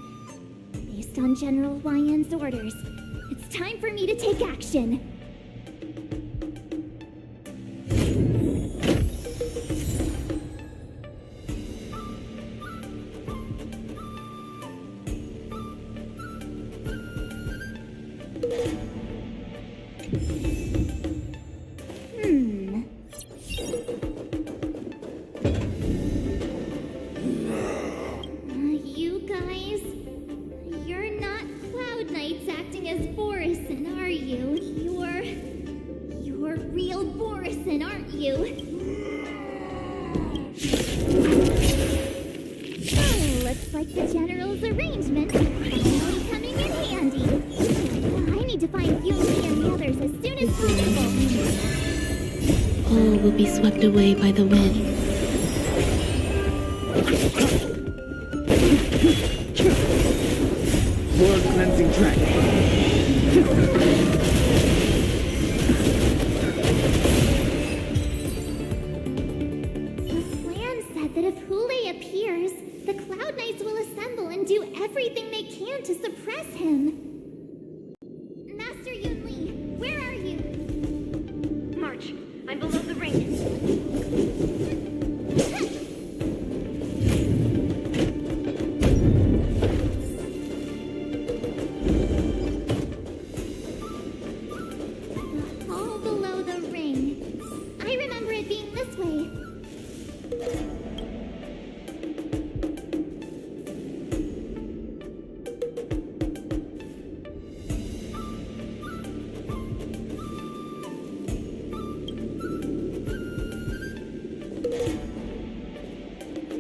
S12: Based on General Huayan's orders, it's time for me to take action. You guys, you're not Cloud Knights acting as Borison, are you? You're real Borison, aren't you? Oh, looks like the General's arrangement is finally coming in handy. I need to find Yuli and the others as soon as possible.
S10: All will be swept away by the wind.
S3: World cleansing track.
S12: The plan said that if Hule appears, the Cloud Knights will assemble and do everything they can to suppress him. Master Yunli, where are you?
S15: March. I'm below the ring.
S12: All below the ring. I remember it being this way.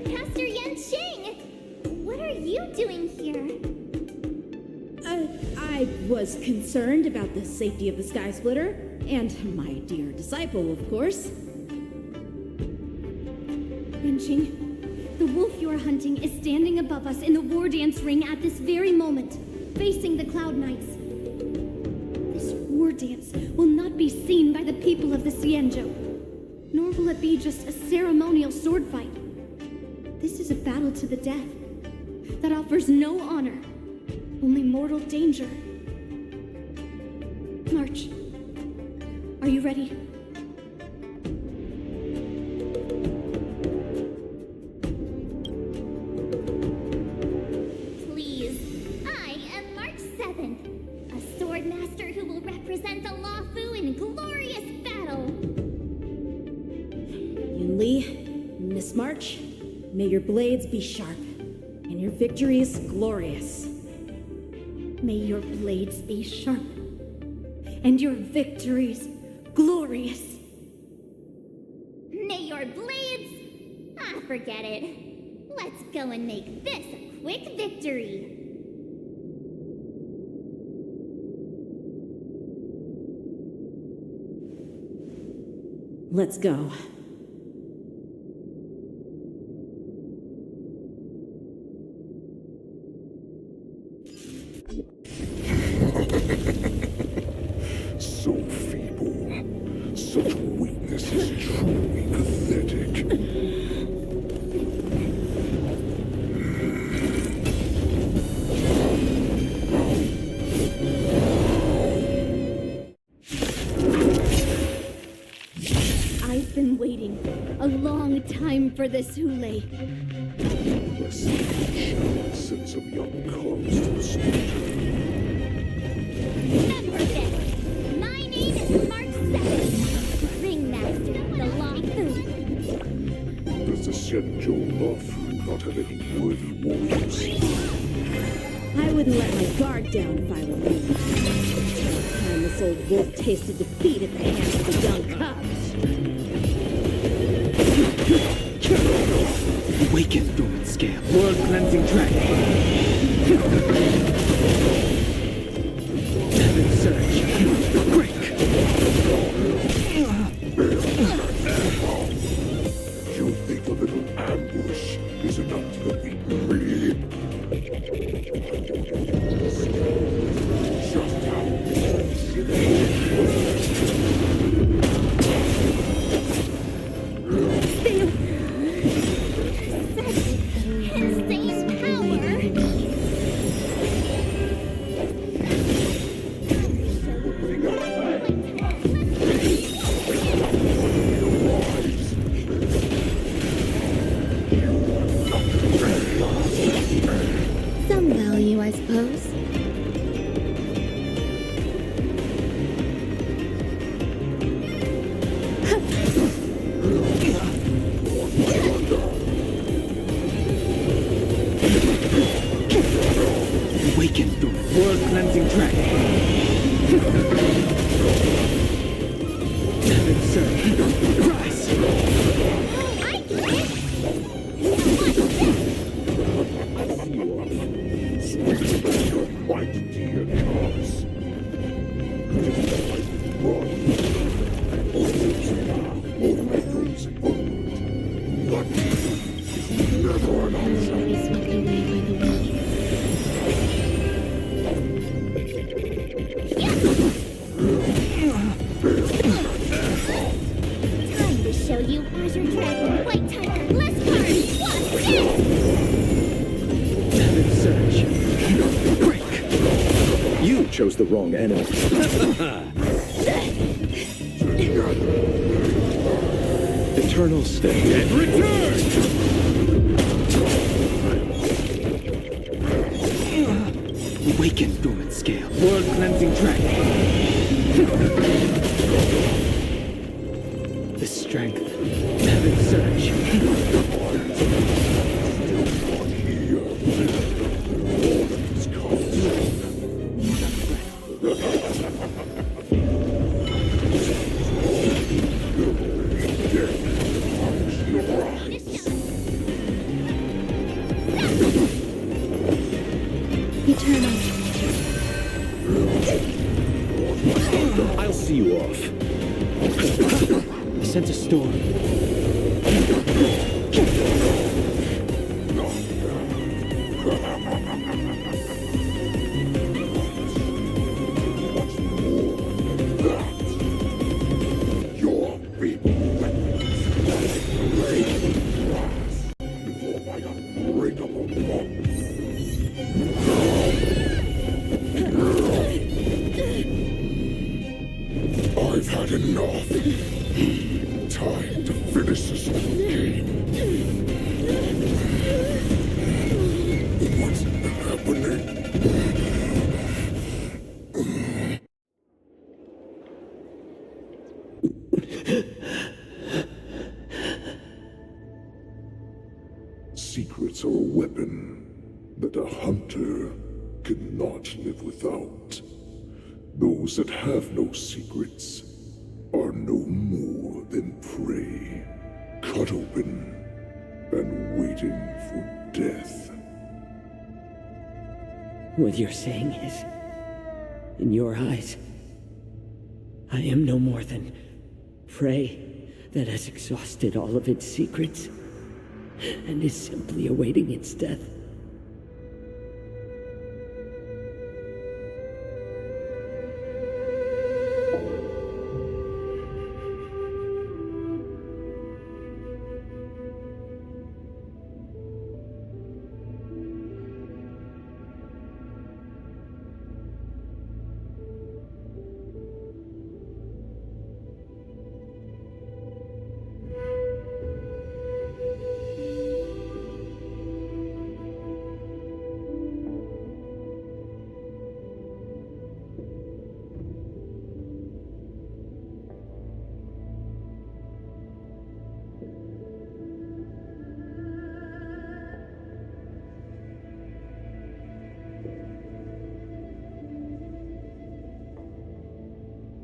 S12: Master Yanqing! What are you doing here?
S14: I was concerned about the safety of the Sky Splitter, and my dear disciple, of course.
S6: Yanqing, the wolf you are hunting is standing above us in the war dance ring at this very moment, facing the Cloud Knights. This war dance will not be seen by the people of the Xianzhou, nor will it be just a ceremonial sword fight. This is a battle to the death that offers no honor, only mortal danger. March, are you ready?
S12: Please, I am March 7th, a sword master who will represent the Lofu in glorious battle.
S14: Yunli, Miss March, may your blades be sharp, and your victories glorious.
S6: May your blades be sharp, and your victories glorious.
S12: May your blades... Ah, forget it. Let's go and make this a quick victory.
S14: Let's go.
S11: So feeble. Such weakness is truly pathetic.
S6: I've been waiting a long time for this, Hule.
S11: Let's send some young cubs to the slaughter.
S12: Remember this. My name is March 7th, Ringmaster of the Lofi.
S11: Does the Xianzhou Lofu not have any worthy warriors?
S14: I wouldn't let my guard down if I were you. Time this old wolf tasted defeat at the hands of the young cubs.
S3: Awaken, dormant scale. World cleansing dragon. Heaven surge. Break.
S11: You think a little ambush is enough to defeat me? Shut down.
S12: Insane power! Some value, I suppose.
S3: Awaken, dormant world cleansing dragon. Heaven surge. Rise.
S11: White deer comes. Never an option.
S10: Be swept away by the wind.
S12: Time to show you Azure Dragon, White Tiger, less cards! Watch this!
S3: Heaven surge. Break.
S19: You chose the wrong enemy.
S3: Eternal stay. And return! Awaken, dormant scale. World cleansing dragon. The strength. Heaven surge.
S12: Eternal.
S19: I'll see you off.
S3: I sense a storm.
S11: Your people weapons. Before my unbreakable bonds. I've had enough. Time to finish this game. What's happening? Secrets are a weapon that a hunter cannot live without. Those that have no secrets are no more than prey, cut open and waiting for death.
S2: What you're saying is, in your eyes, I am no more than prey that has exhausted all of its secrets and is simply awaiting its death.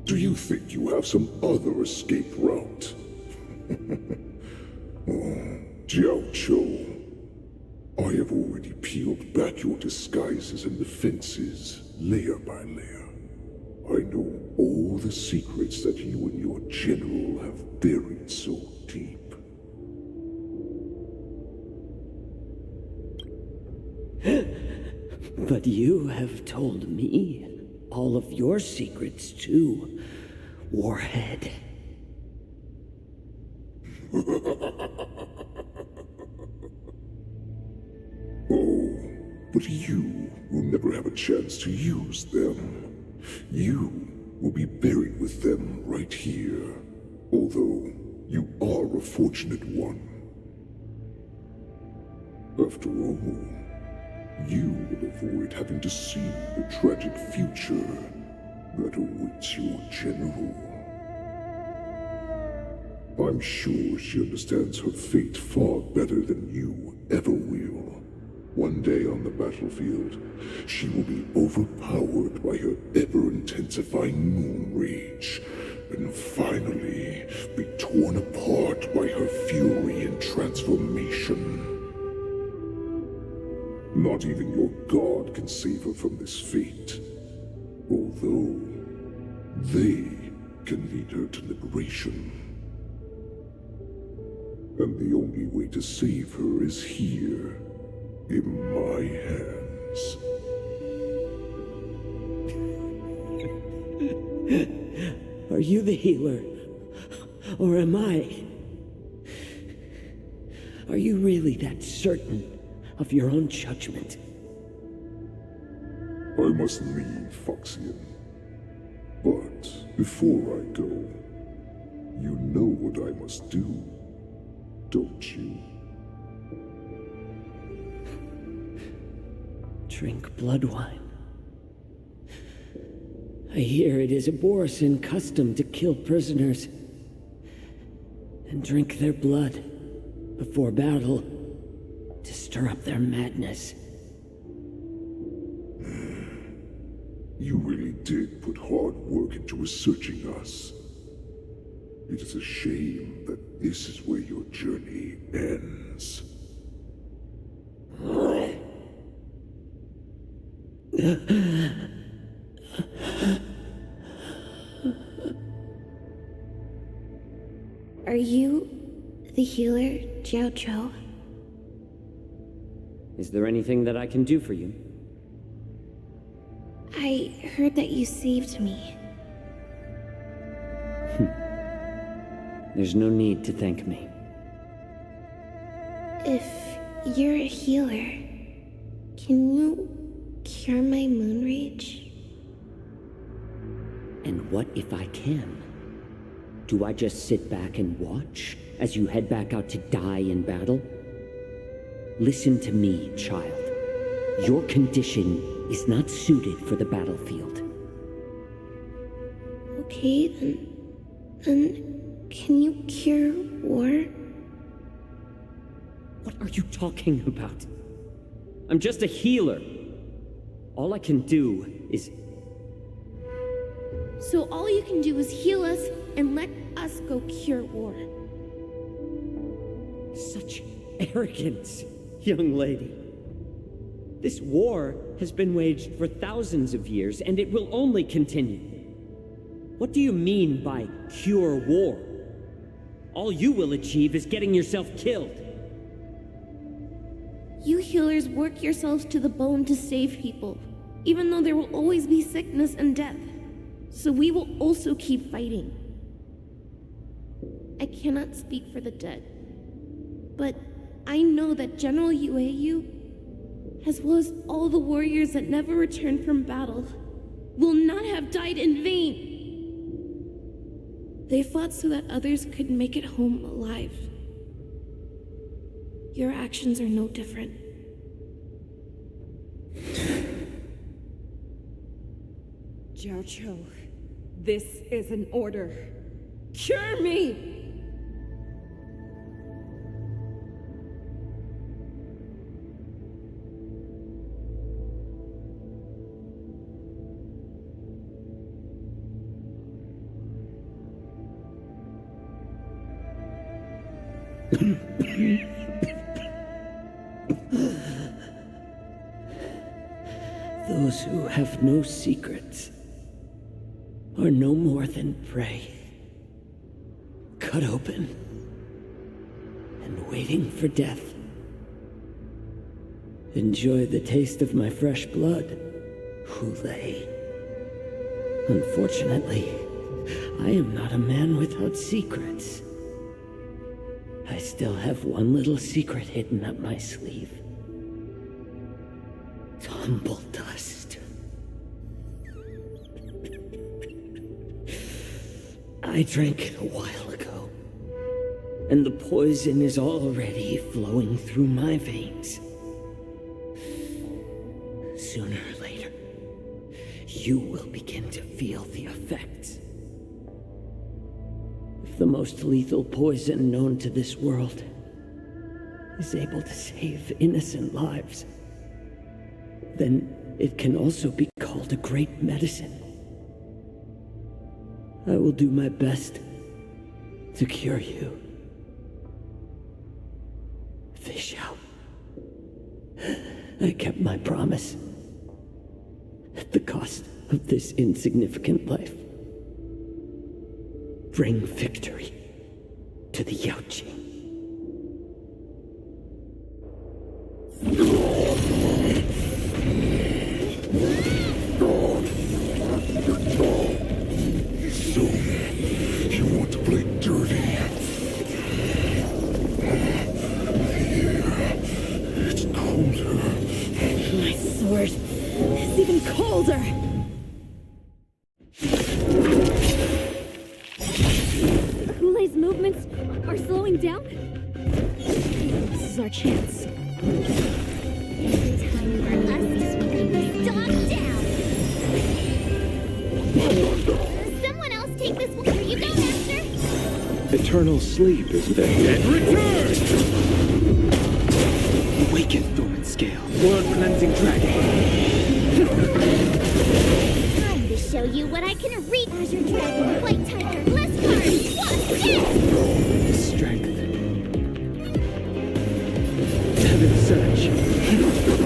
S11: Do you think you have some other escape route? Jiao Cho.
S20: I have already peeled back your disguises and defenses, layer by layer. I know all the secrets that you and your general have buried so deep.
S2: But you have told me all of your secrets too, Warhead.
S20: Oh, but you will never have a chance to use them. You will be buried with them right here, although you are a fortunate one. After all, you will avoid having to see the tragic future that awaits your general. I'm sure she understands her fate far better than you ever will. One day on the battlefield, she will be overpowered by her ever-intensifying moon rage, and finally be torn apart by her fury and transformation. Not even your god can save her from this fate, although they can lead her to liberation. And the only way to save her is here, in my hands.
S2: Are you the healer? Or am I? Are you really that certain of your own judgment?
S20: I must leave, Foxian. But before I go, you know what I must do, don't you?
S2: Drink blood wine. I hear it is a Borisin custom to kill prisoners and drink their blood before battle to stir up their madness.
S20: You really did put hard work into researching us. It is a shame that this is where your journey ends.
S12: Are you the healer, Jiao Zhou?
S2: Is there anything that I can do for you?
S12: I heard that you saved me.
S2: There's no need to thank me.
S12: If you're a healer, can you cure my moon rage?
S2: And what if I can? Do I just sit back and watch as you head back out to die in battle? Listen to me, child. Your condition is not suited for the battlefield.
S12: Okay, then can you cure war?
S2: What are you talking about? I'm just a healer. All I can do is...
S12: So all you can do is heal us and let us go cure war.
S2: Such arrogance, young lady. This war has been waged for thousands of years, and it will only continue. What do you mean by cure war? All you will achieve is getting yourself killed.
S12: You healers work yourselves to the bone to save people, even though there will always be sickness and death. So we will also keep fighting. I cannot speak for the dead, but I know that General Yueyu, as well as all the warriors that never returned from battle, will not have died in vain. They fought so that others could make it home alive. Your actions are no different.
S9: Jiao Zhou, this is an order. Cure me!
S2: Those who have no secrets are no more than prey, cut open and waiting for death. Enjoy the taste of my fresh blood, Hule. Unfortunately, I am not a man without secrets. I still have one little secret hidden up my sleeve. Tumble dust. I drank it a while ago, and the poison is already flowing through my veins. Sooner or later, you will begin to feel the effects. If the most lethal poison known to this world is able to save innocent lives, then it can also be called a great medicine. I will do my best to cure you. They shall. I kept my promise. At the cost of this insignificant life. Bring victory to the Yaoqing.
S20: So, you want to play dirty? Yeah, it's colder.
S14: My sword is even colder!
S7: Hule's movements are slowing down? This is our chance.
S12: Every time for us to bring this dog down. Someone else take this one. Here you go, Master.
S3: Eternal sleep is dead.
S16: And return!
S8: Awaken, dormant scale. Blood-cleansing dragon.
S12: Time to show you what I can read. Azure Dragon, White Tiger, Bless Card. Watch this!
S2: Strength. Heaven surge.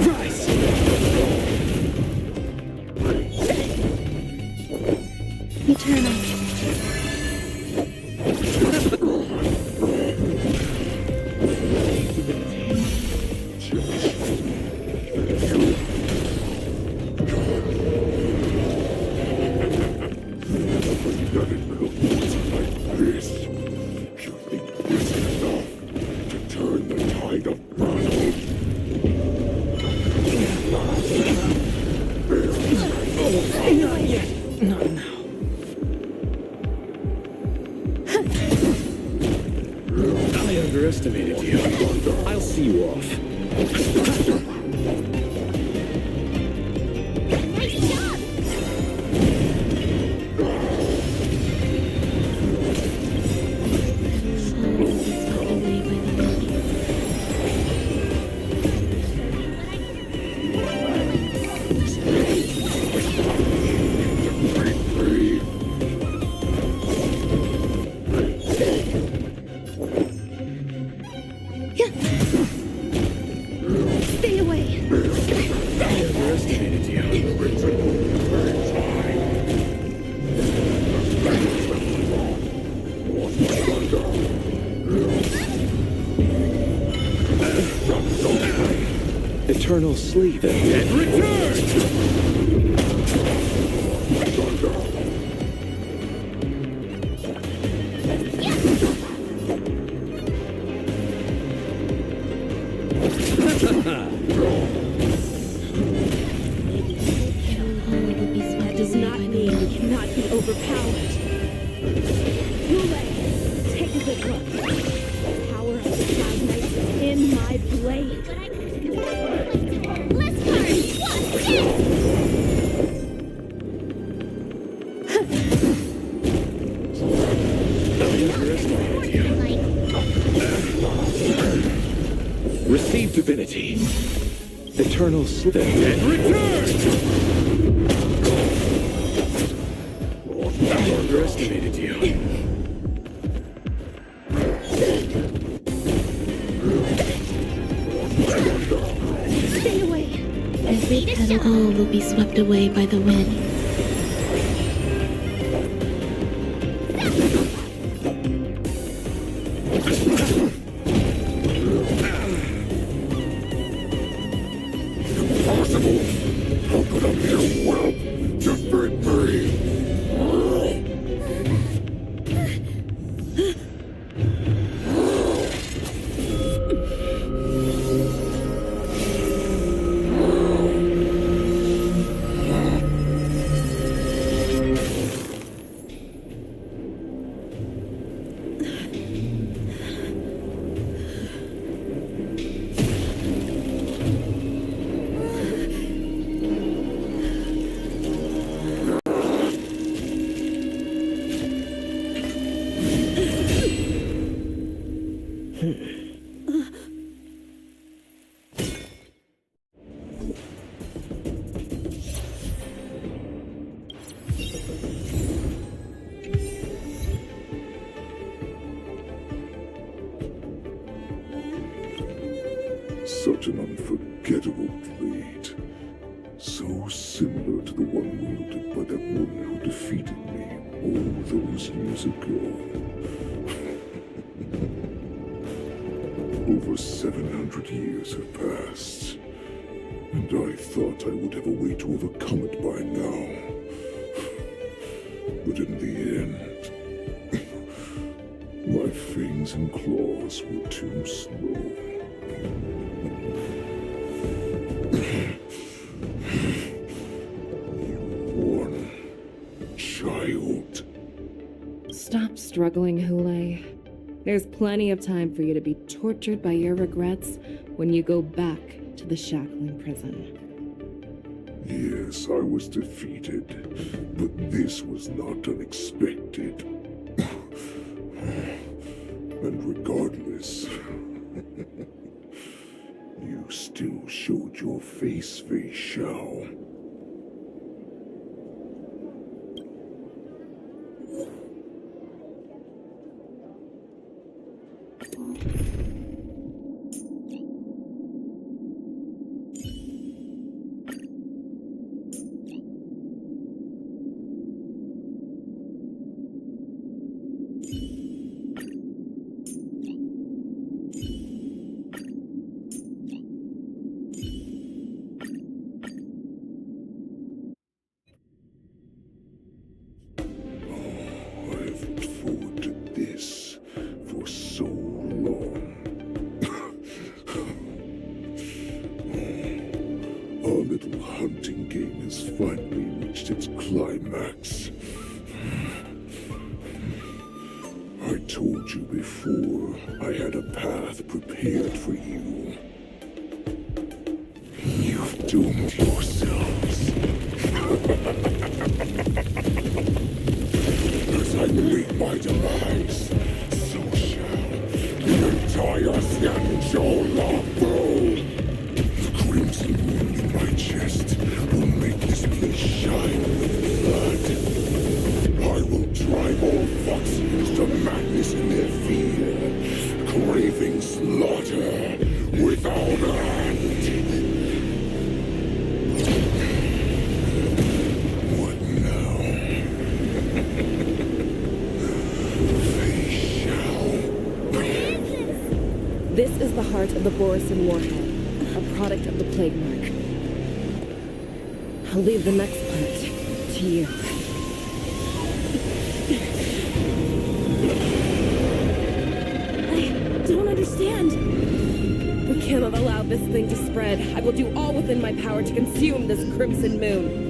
S2: Rise!
S7: Eternal.
S3: I underestimated you. I'll see you off.
S12: Nice job!
S7: Stay away!
S3: I underestimated you. Eternal sleep and return!
S14: That does not mean we cannot be overpowered. Hule, take a good look. The power of the Cloud Knights is in my blade.
S12: Bless Card. Watch
S3: Receive divinity. Eternal sleep and return! I underestimated you.
S6: Stay away.
S10: Every petal all will be swept away by the wind.
S20: Impossible! How could a mere whelp defeat me? Such an unforgettable blade. So similar to the one wielded by that woman who defeated me all those years ago. Over 700 years have passed, and I thought I would have a way to overcome it by now. But in the end, my fangs and claws were too slow. Child.
S4: Stop struggling, Hule. There's plenty of time for you to be tortured by your regrets when you go back to the shackling prison.
S20: Yes, I was defeated, but this was not unexpected. And regardless, you still showed your face, Fei Shao. Our little hunting game has finally reached its climax. I told you before, I had a path prepared for you. You've doomed yourselves. As I meet my demise, so shall the entire Xianzhou Lofi. The crimson wound in my chest will make this place shine with blood. I will drive all Foxians to madness in their fear, craving slaughter without end. What now? They shall.
S4: This is the heart of the Borisin warhead, a product of the plague mark. I'll leave the next part to you. I don't understand. We cannot allow this thing to spread. I will do all within my power to consume this crimson moon.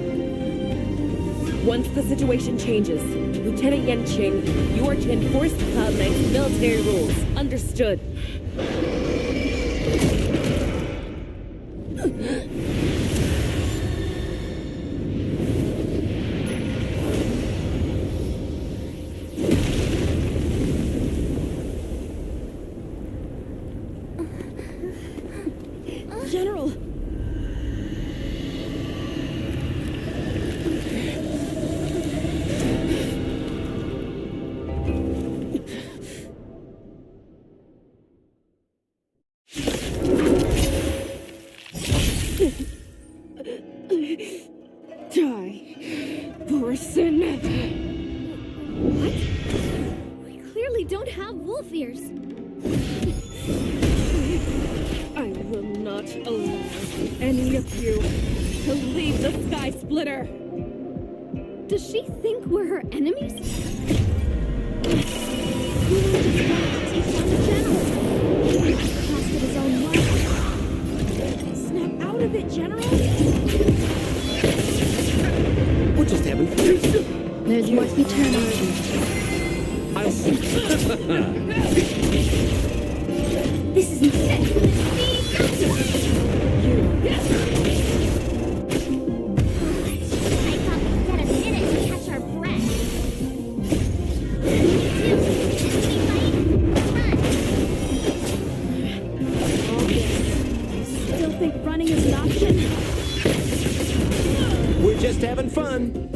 S4: Once the situation changes, Lieutenant Yanqing, you are to enforce the Cloud Knight's military rules. Understood. General!
S6: wolf ears.
S4: I will not allow any of you to leave the Sky Splitter.
S6: Does she think we're her enemies? Costed his own life.
S14: Snap out of it, General!
S8: We're just having fun.
S6: There's more to be turned on.
S8: I'll see.
S6: This isn't it. I thought we'd get a minute to catch our breath.
S14: Still think running is an option?
S8: We're just having fun.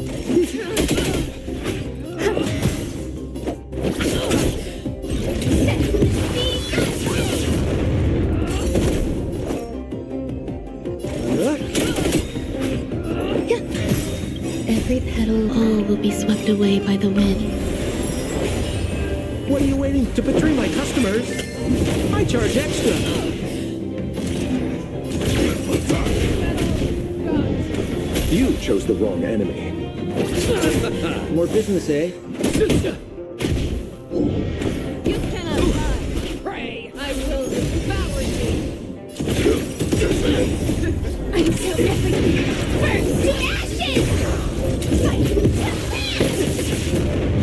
S10: Every petal all will be swept away by the wind.
S8: What are you waiting to betray my customers? I charge extra.
S19: You chose the wrong enemy.
S8: More business, eh?
S4: You cannot run. Pray, I will devour you.
S6: I'm so everything. Burn to ashes!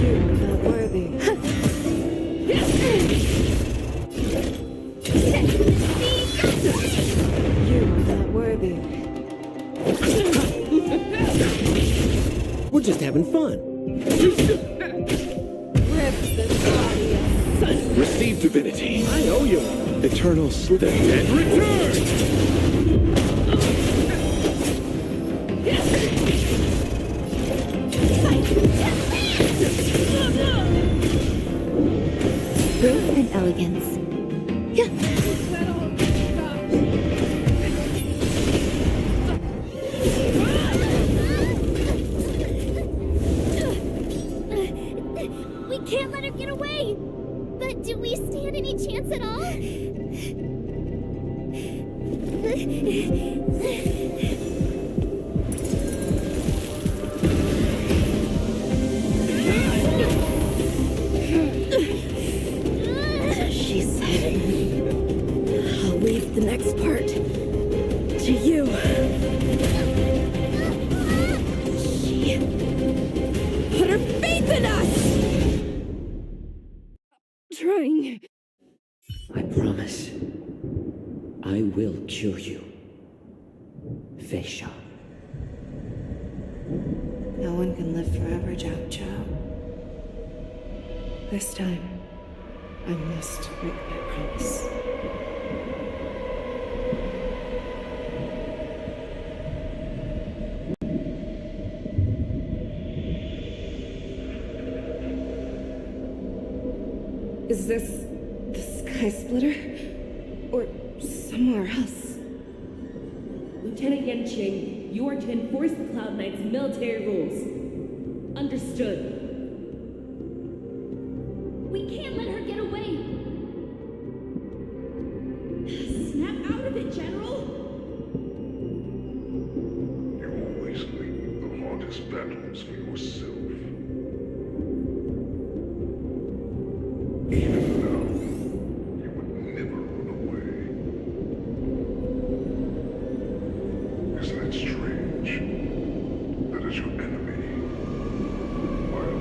S9: You are not worthy. You are not worthy.
S8: We're just having fun.
S4: Rip this body asunder.
S19: Receive divinity.
S8: I owe you.
S19: Eternal slither. And return!
S12: Growth and elegance.
S6: We can't let her get away! But do we stand any chance at all?
S14: She said, I'll leave the next part to you. She put her faith in us!
S4: Trying.
S2: I promise. I will cure you. Feisha.
S9: No one can live forever, Jiao Jiao. This time, I must break my promise. Is this the Sky Splitter? Or somewhere else?
S21: Lieutenant Yenqing, you are to enforce the Cloud Knight's military rules. Understood.
S6: We can't let her get away!
S14: Snap out of it, General!
S11: You always leave the hardest battles for yourself. Even now, you would never run away. Isn't it strange? That is your enemy, while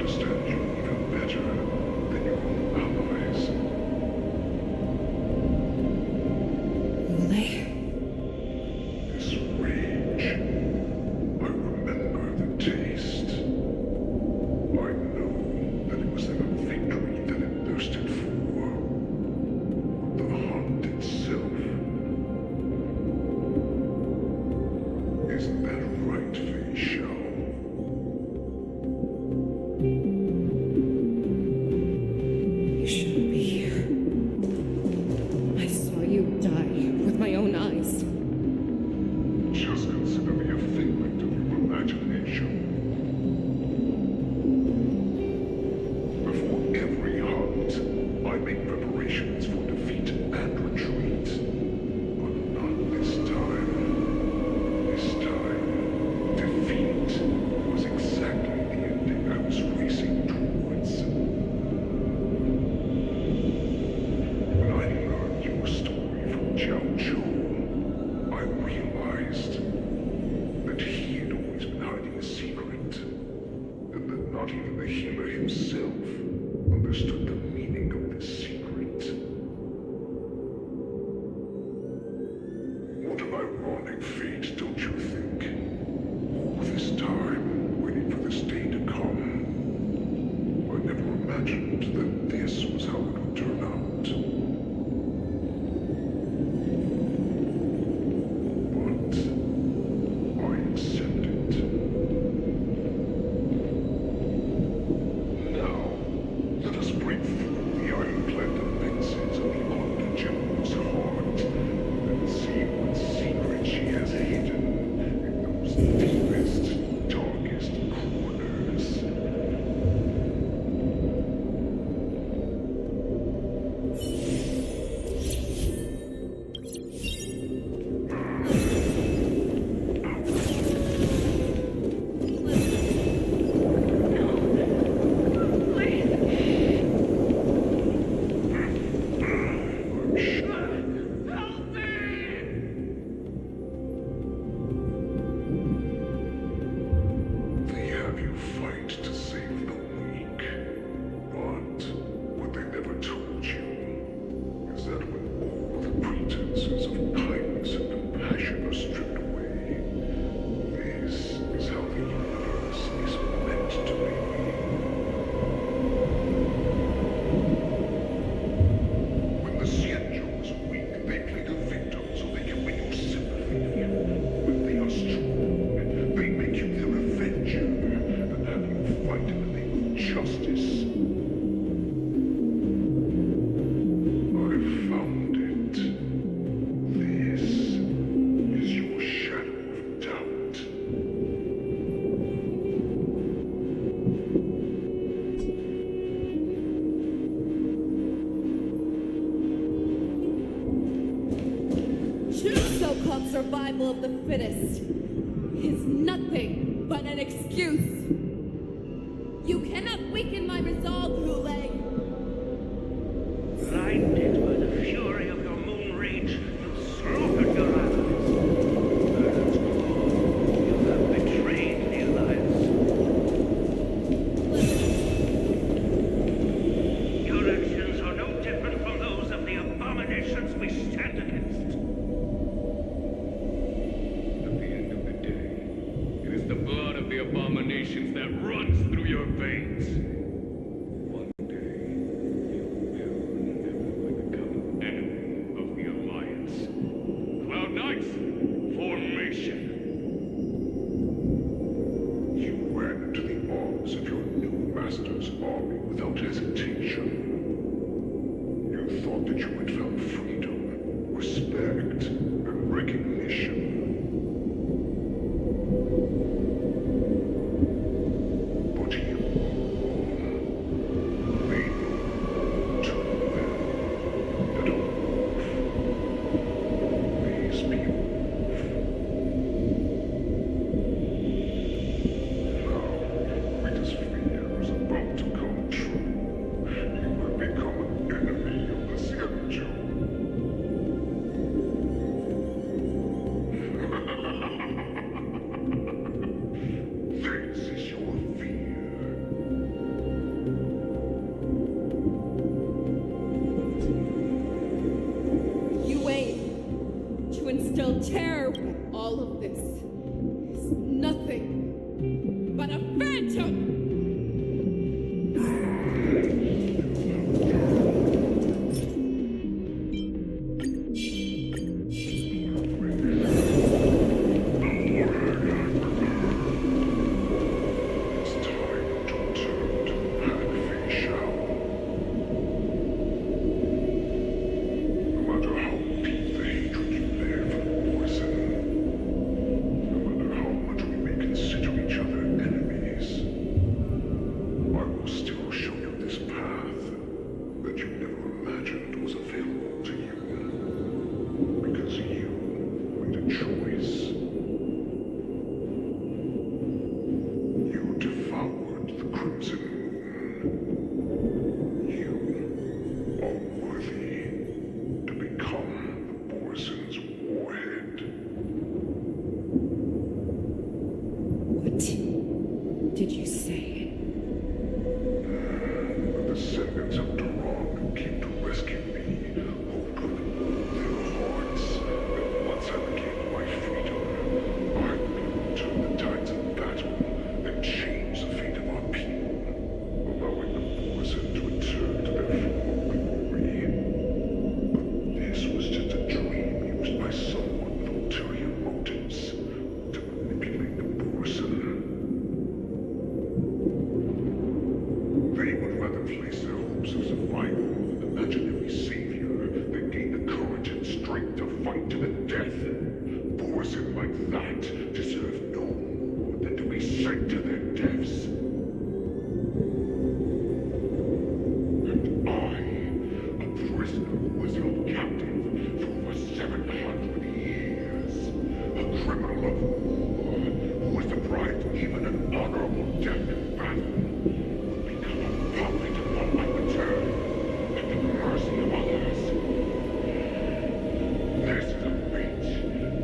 S20: fate, don't you think? All this time, waiting for this day to come. I never imagined that this was how it would turn out. But I accept it. Now, let us break through the iron-planted fences of the Arctic General's heart and see what secret she has hidden in those deepest, darkest corners. They have you fight to save the weak. But what they never told you is that when all the pretenses of kindness and compassion are stripped away, this is how the universe is meant to be. When the Xianzhou was weak, they played a victim so they can win your sympathy. When they are strong, they make you their avenger and have you fight in the name of justice. I found it. This is your shadow of doubt.
S4: Your so-called survival of the fittest is nothing but an excuse. You cannot weaken my resolve, Hule.
S15: Blinded by the fury of your moon rage, you slaughtered your allies. You have betrayed the alliance. Your actions are no different from those of the abominations we stand against.
S16: At the end of the day, it is the blood of the abominations that runs through your veins. One day, you will inevitably become enemy of the Alliance. Cloud Knights, formation.
S20: You ran into the arms of your new master's army without hesitation. You thought that you had found freedom, respect, and recognition. But you they know too well that a wolf, these people, now, greatest fear is about to come true. You have become an enemy of the Xianzhou. This is your fear.
S4: You aim to instill terror when all of this is nothing but a phantom.
S20: It's time to return to the path Fei Shao. No matter how deep the hatred you bear for the poison, no matter how much we may consider each other enemies, I will still show you this path that you never imagined was available to you. Because you made a choice. You devoured the Crimson Moon. You are worthy to become the Borson's warhead.
S9: What did you say?
S20: The descendants of Duran came to rescue me, hoped with all their hearts that once I regained my freedom, death in battle will become a puppet upon my return at the mercy of others. This is a fate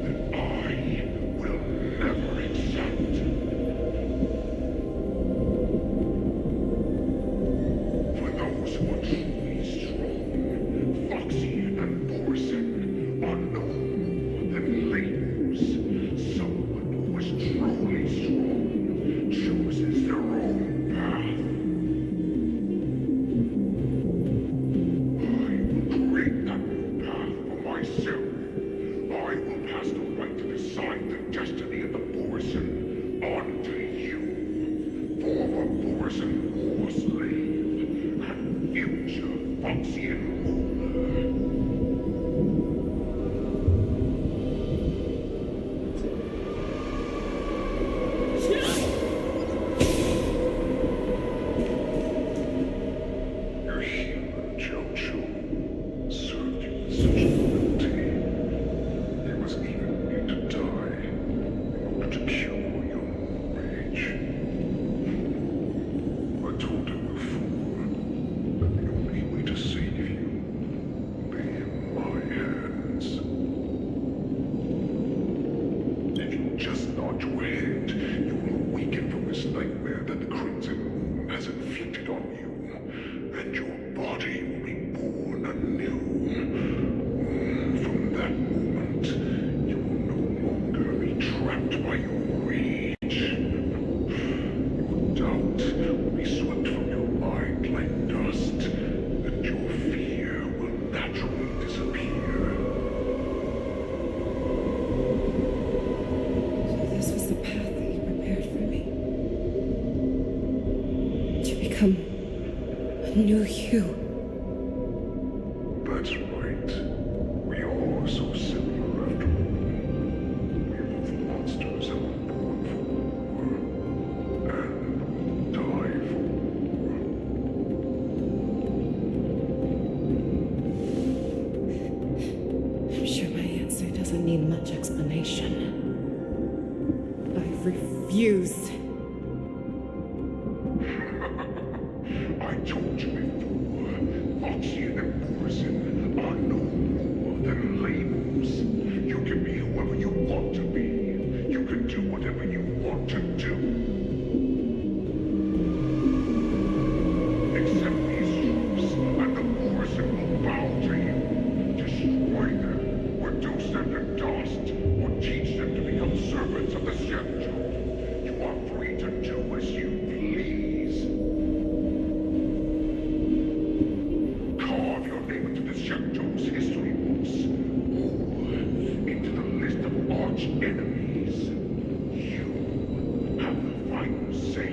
S20: that I will never accept. For those who are truly strong, Foxy and Borson are no more than labels. Someone who is truly strong chooses their own path. I will create that new path for myself. I will pass the right to decide the destiny of the Borson on to you, former Borson war slave and future Foxian ruler.
S11: Your healer, Jojo, served you with such cruelty. He was even willing to die in order to cure your rage. I told him before that the only way to save you lay in my hands. If you just nod your head, you will awaken from this nightmare that the Crimson Moon has inflicted on you, and your body will be born anew. From that moment, you will no longer be trapped by your rage. Your doubt will be swept from your mind like dust, and your fear will naturally disappear.
S4: So this was the path that you prepared for me. To become a new you.
S11: That's right. We are so similar after all. We are both monsters and were born for war, and die for war.
S4: I'm sure my answer doesn't need much explanation. I refuse.
S20: I told you before, Foxian and Borson are no more than labels. You can be whoever you want to be. You can do whatever you want to do. Accept these troops, and the Borson will bow to you. Destroy them, reduce them to dust, or teach them to become servants of the Shepjo. You are free to do as you please. Carve your name into the Shepjo's history books, or into the list of arch enemies. You have the final say.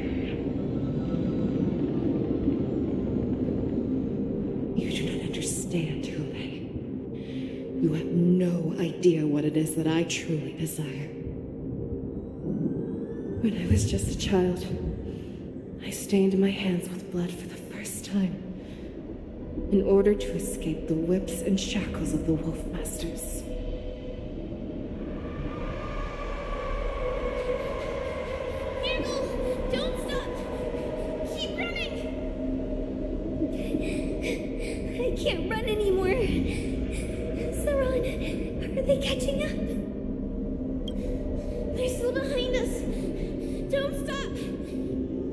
S4: You do not understand, Hule. You have no idea what it is that I truly desire. When I was just a child, I stained my hands with blood for the first time in order to escape the whips and shackles of the Wolf Masters.
S12: Nigel, don't stop! Keep running! I can't run anymore. Saran, are they catching up? They're still behind us. Don't stop!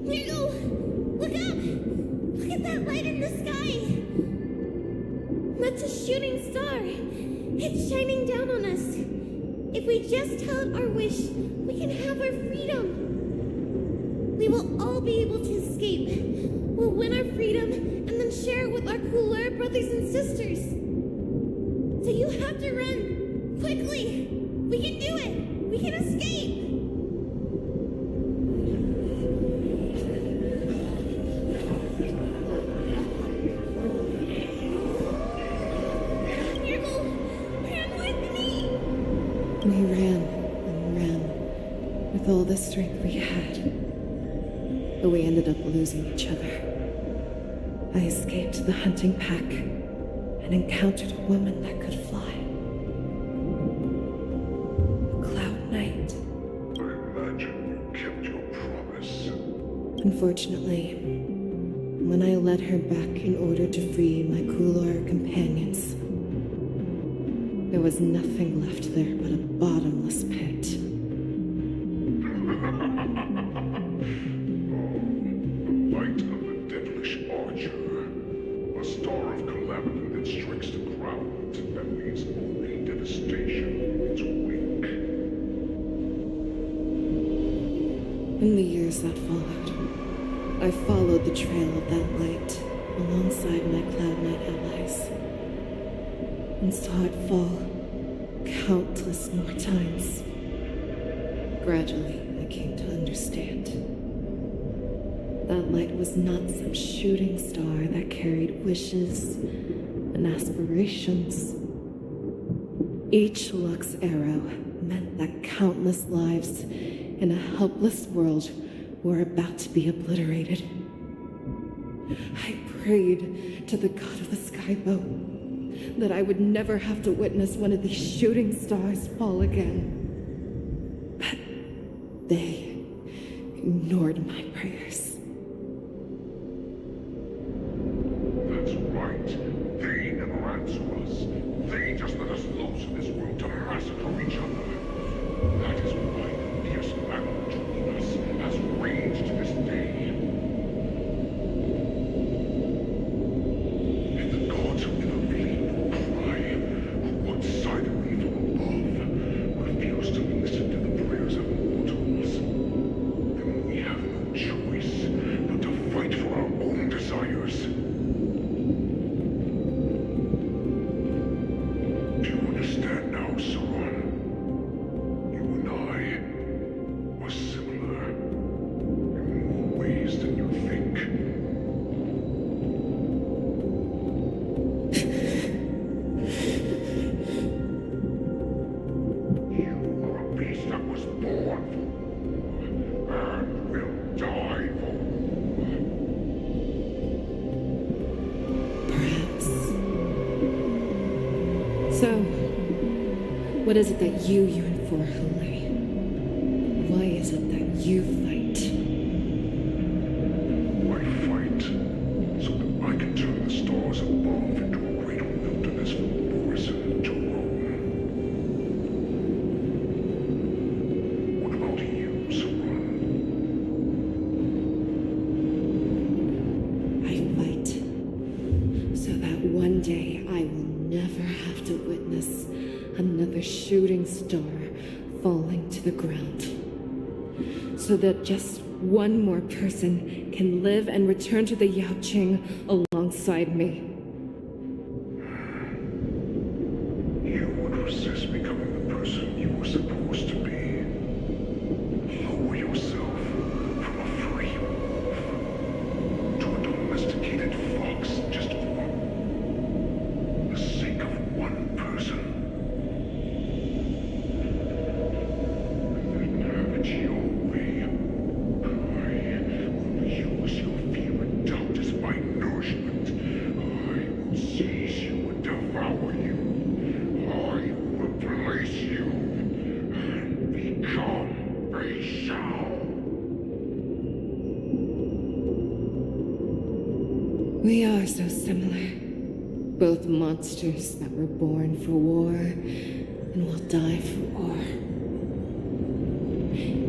S12: Nigel, look up! Look at that light in the sky! That's a shooting star. It's shining down on us. If we just tell it our wish, we can have our freedom. We will all be able to escape. We'll win our freedom and then share it with our cooler brothers and sisters. So you have to run. Quickly. We can do it. We can escape.
S4: We ran and ran with all the strength we had, but we ended up losing each other. I escaped the hunting pack and encountered a woman that could fly. Cloud Knight.
S11: I imagine you kept your promise.
S4: Unfortunately, when I led her back in order to free my Kulor companions, there was nothing left there but a bottomless pit.
S20: Light of the devilish archer. A star of calamity that strikes the ground and leaves only devastation in its wake.
S4: In the years that followed, I followed the trail of that light alongside my Cloud Knight allies, and saw it fall countless more times. Gradually, I came to understand. That light was not some shooting star that carried wishes and aspirations. Each Lux arrow meant that countless lives in a helpless world were about to be obliterated. I prayed to the god of the skybow that I would never have to witness one of these shooting stars fall again. But they ignored my prayers.
S20: That's right. They never answer us. They just let us loose in this world to massacre each other. That is why the fierce battle between us has raged to this day. If the gods who never bleed or cry, who once sided me from above, refuse to listen to the prayers of mortals, then we have no choice but to fight for our own desires. Do you understand now, Sauron? You and I are similar in more ways than you think. You are a beast that was born for war and will die for war.
S4: Perhaps. So, what is it that you yearn for, Hule? Why is it that you fight?
S20: I fight so that I can turn the stars above into a great wilderness for Boris to roam. What about you, Sauron?
S4: I fight so that one day I will never have to witness another shooting star falling to the ground. So that just one more person can live and return to the Yaoqing alongside me.
S20: You would resist becoming the person you were supposed to be. Lower yourself from a free wolf to a domesticated fox just for the sake of one person. And then have it your way. I will use your fear and doubt as my nourishment. I will seize you and devour you. I will replace you and become a Shao.
S4: We are so similar. Both monsters that were born for war and will die for war.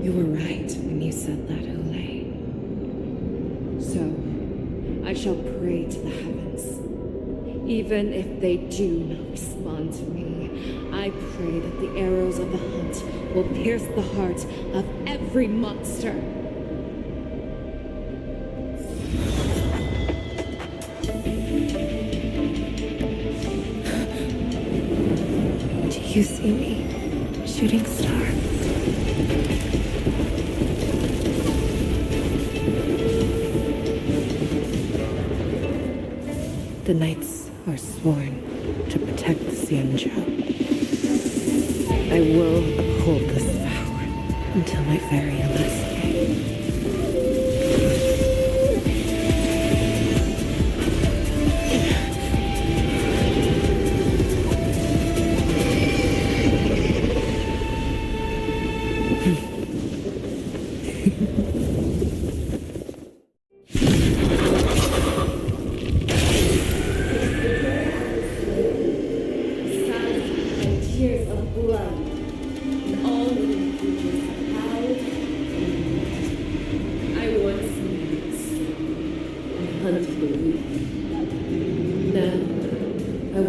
S4: You were right when you said that, Hule. So, I shall pray to the heavens. Even if they do not respond to me, I pray that the arrows of the hunt will pierce the heart of every monster. Do you see me, shooting star? The knights are sworn to protect the Xianzhou. I will uphold this vow until my very last day.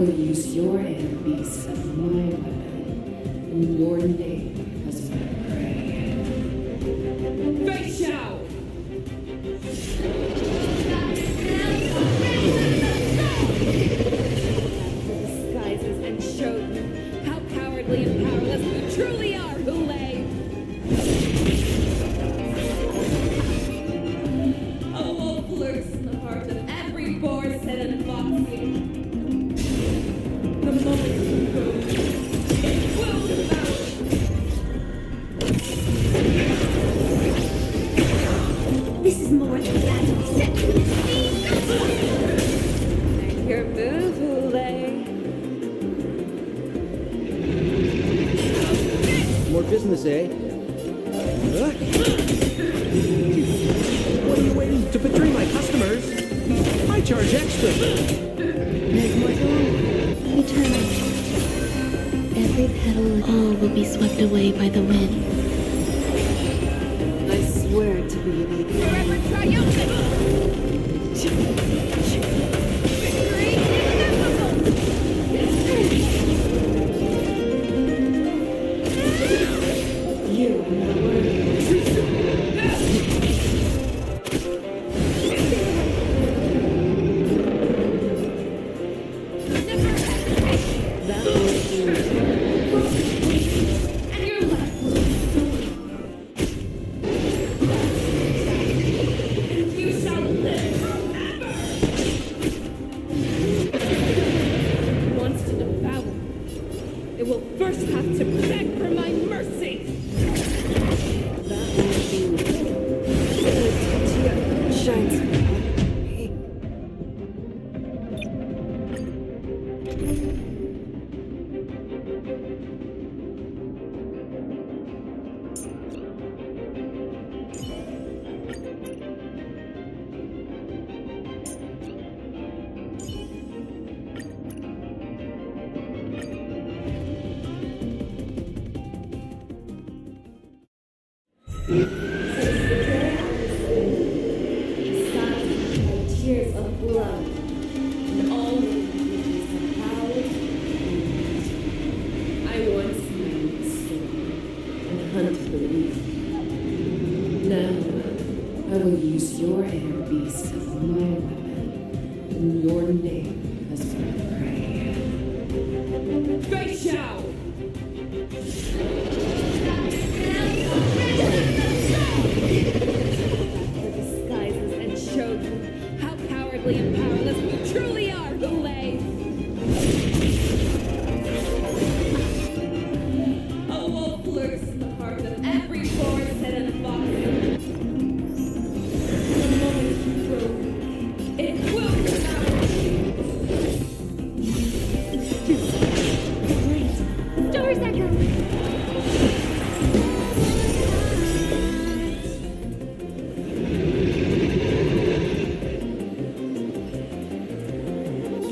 S9: will use your hand beast as my weapon. In your name as my prey. Fei Xiao! The disguises and showed you how cowardly and powerless you truly are, Hule! A wolf lurks in the heart of every boar, said and foxy. The moment you go, it will devour.
S6: This is more than battle. Set me.
S9: Your move, Hule.
S17: More business, eh? Huh? What are you waiting to betray my customers? I charge extra.
S10: Eternal. Every petal, all will be swept away by the wind.
S4: I swear to be an idiot.
S15: Forever triumphant! Victory inevitable!
S4: You are not worthy.
S9: That was you.
S15: And your left! You shall live forever!
S4: Wants to devour. It will first have to beg for my mercy. That will do. Shines.
S21: Tears of blood, and all the creatures have howled and I once knew the storm and hunted the leaf.
S9: Now, I will use your air beast as my weapon. In your name as my prey. Fei Xiao!
S4: The disguises and showed you how cowardly and powerless you truly are, Hule!
S21: A wolf lurks in the heart of every forest head and fox. The moment you grow, it will devour.
S6: Great. Doors echo.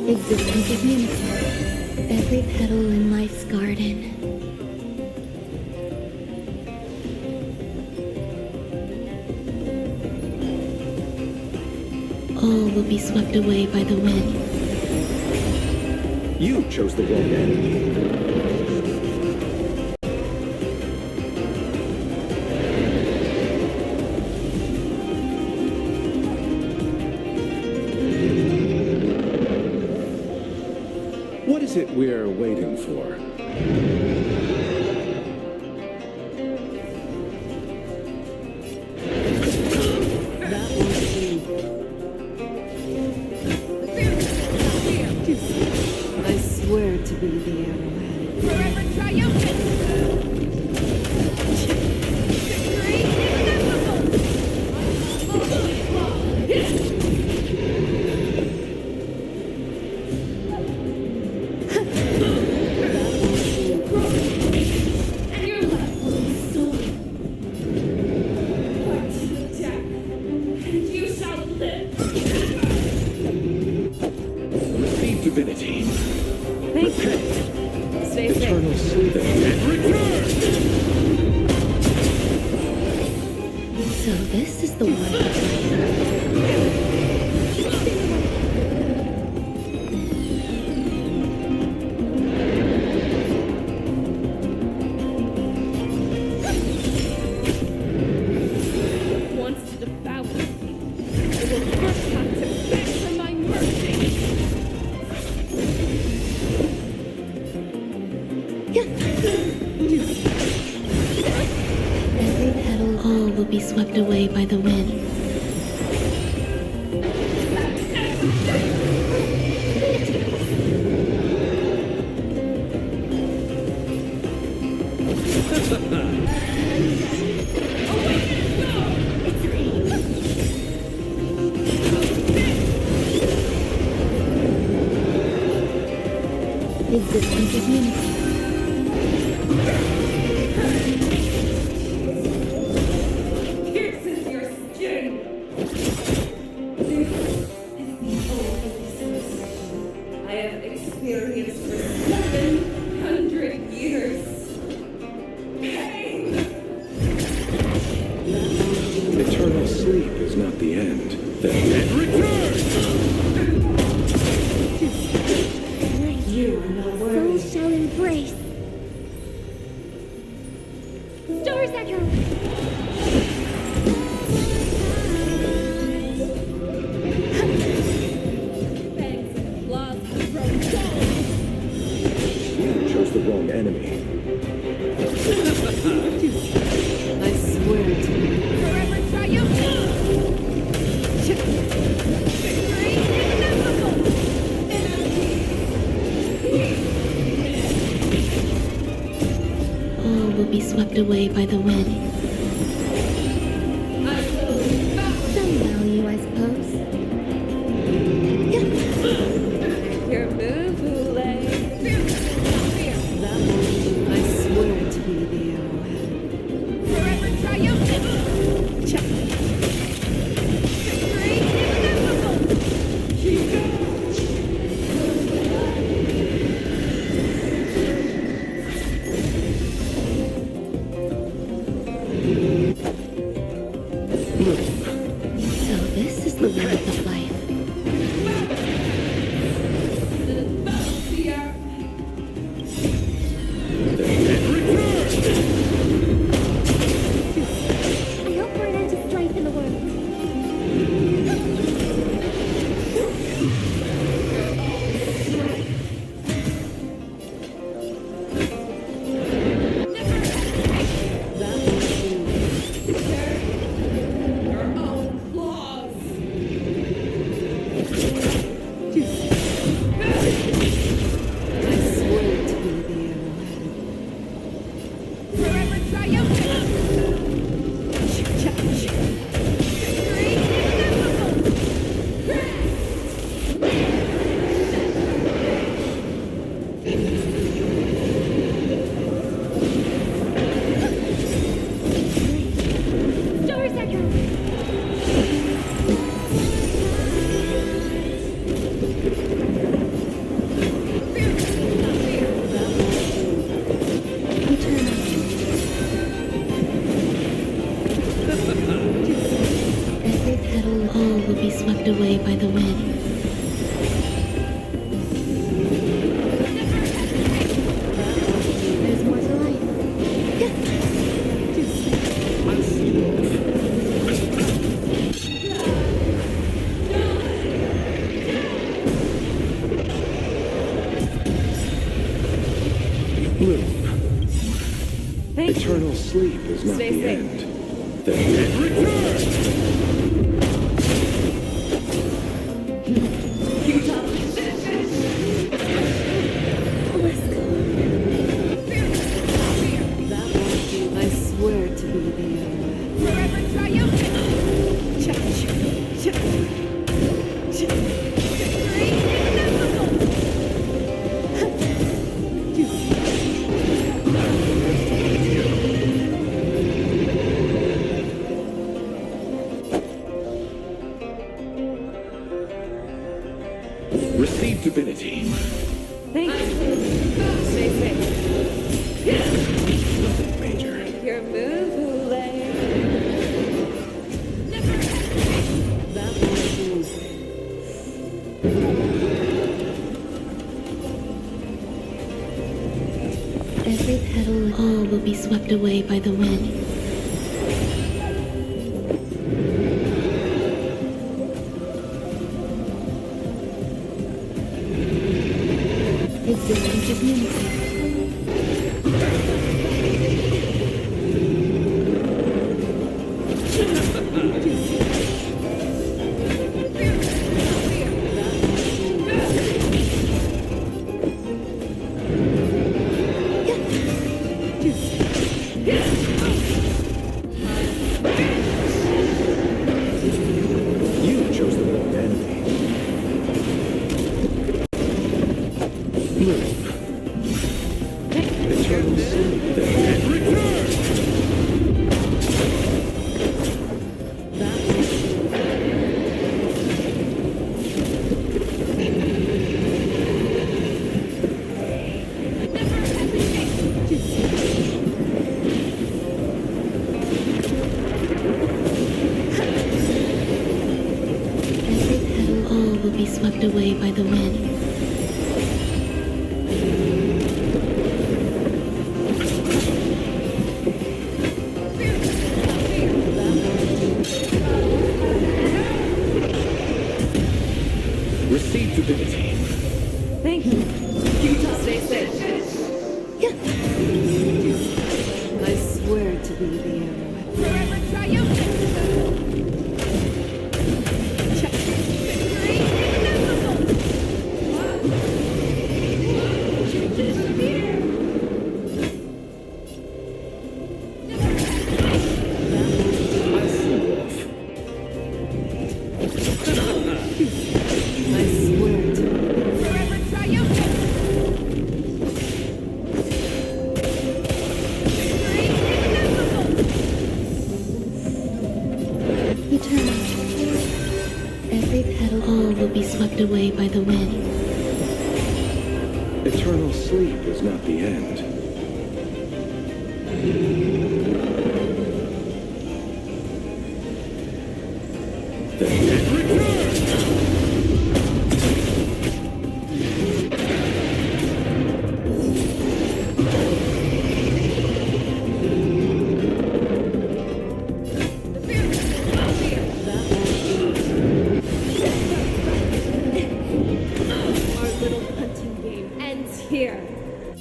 S10: Existence is unity. Every petal in life's garden. All will be swept away by the wind.
S19: You chose the wrong enemy. What is it we're waiting for?
S4: That will do. I swear to be the arrowhead.
S15: Forever triumphant! Victory inevitable!
S10: All will be swept away by the wind.
S6: Existence is unity.
S21: Pierces your skin! This is the oasis I have experienced for 700 years. Pain!
S19: Eternal sleep is not the end. The end
S21: You are not worthy.
S6: Souls shall embrace. Stars echo.
S21: Fangs and claws have grown dull.
S19: You chose the wrong enemy.
S9: I swear to you.
S4: Forever triumphant! Victory inevitable!
S10: All will be swept away by the wind.
S6: Some value, I suppose.
S21: Your move, Hule.
S9: That one, I swear to be the arrowhead.
S4: Forever triumphant! Victory inevitable!
S10: So this is the path of life.
S6: I hope for an end to strife in the world.
S21: Your own claws.
S9: I swear to be the arrowhead.
S4: Forever triumphant! Victory inevitable!
S6: Stars echo.
S10: Every petal, all will be swept away by the wind.
S6: There's more to life.
S19: Bloom.
S21: Thank you.
S19: Eternal sleep is not
S21: Stay
S19: the
S21: safe.
S19: end. The end
S9: I swear to be the arrowhead.
S4: Forever triumphant! Victory inevitable!
S19: Receive divinity.
S21: Thank you. Stay safe.
S19: Nothing major.
S21: Your move, Hule.
S9: That one,
S10: Every petal, all will be swept away by the wind.
S6: Existence is unity.
S3: You chose the wrong enemy. Move. Eternal sleep then. Return!
S10: All will be swept away by the wind.
S3: Receive divinity.
S4: Thank you. Stay safe. I swear to be the arrow. Forever triumphant!
S10: All will be swept away by the wind.
S19: Eternal sleep is not the end.
S4: Here.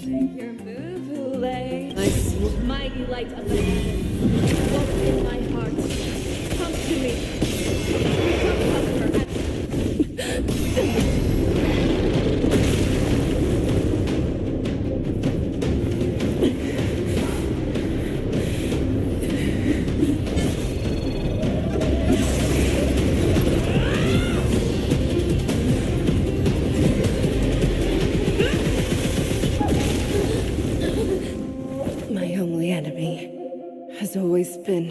S4: Make your move, Hule. Mighty light of the heavens, walk in my heart. Come to me. Become My only enemy has always been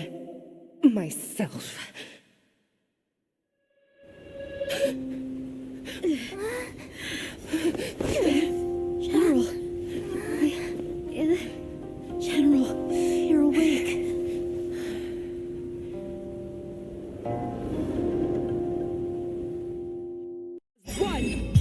S4: myself.
S7: General. General, you're awake.
S4: One!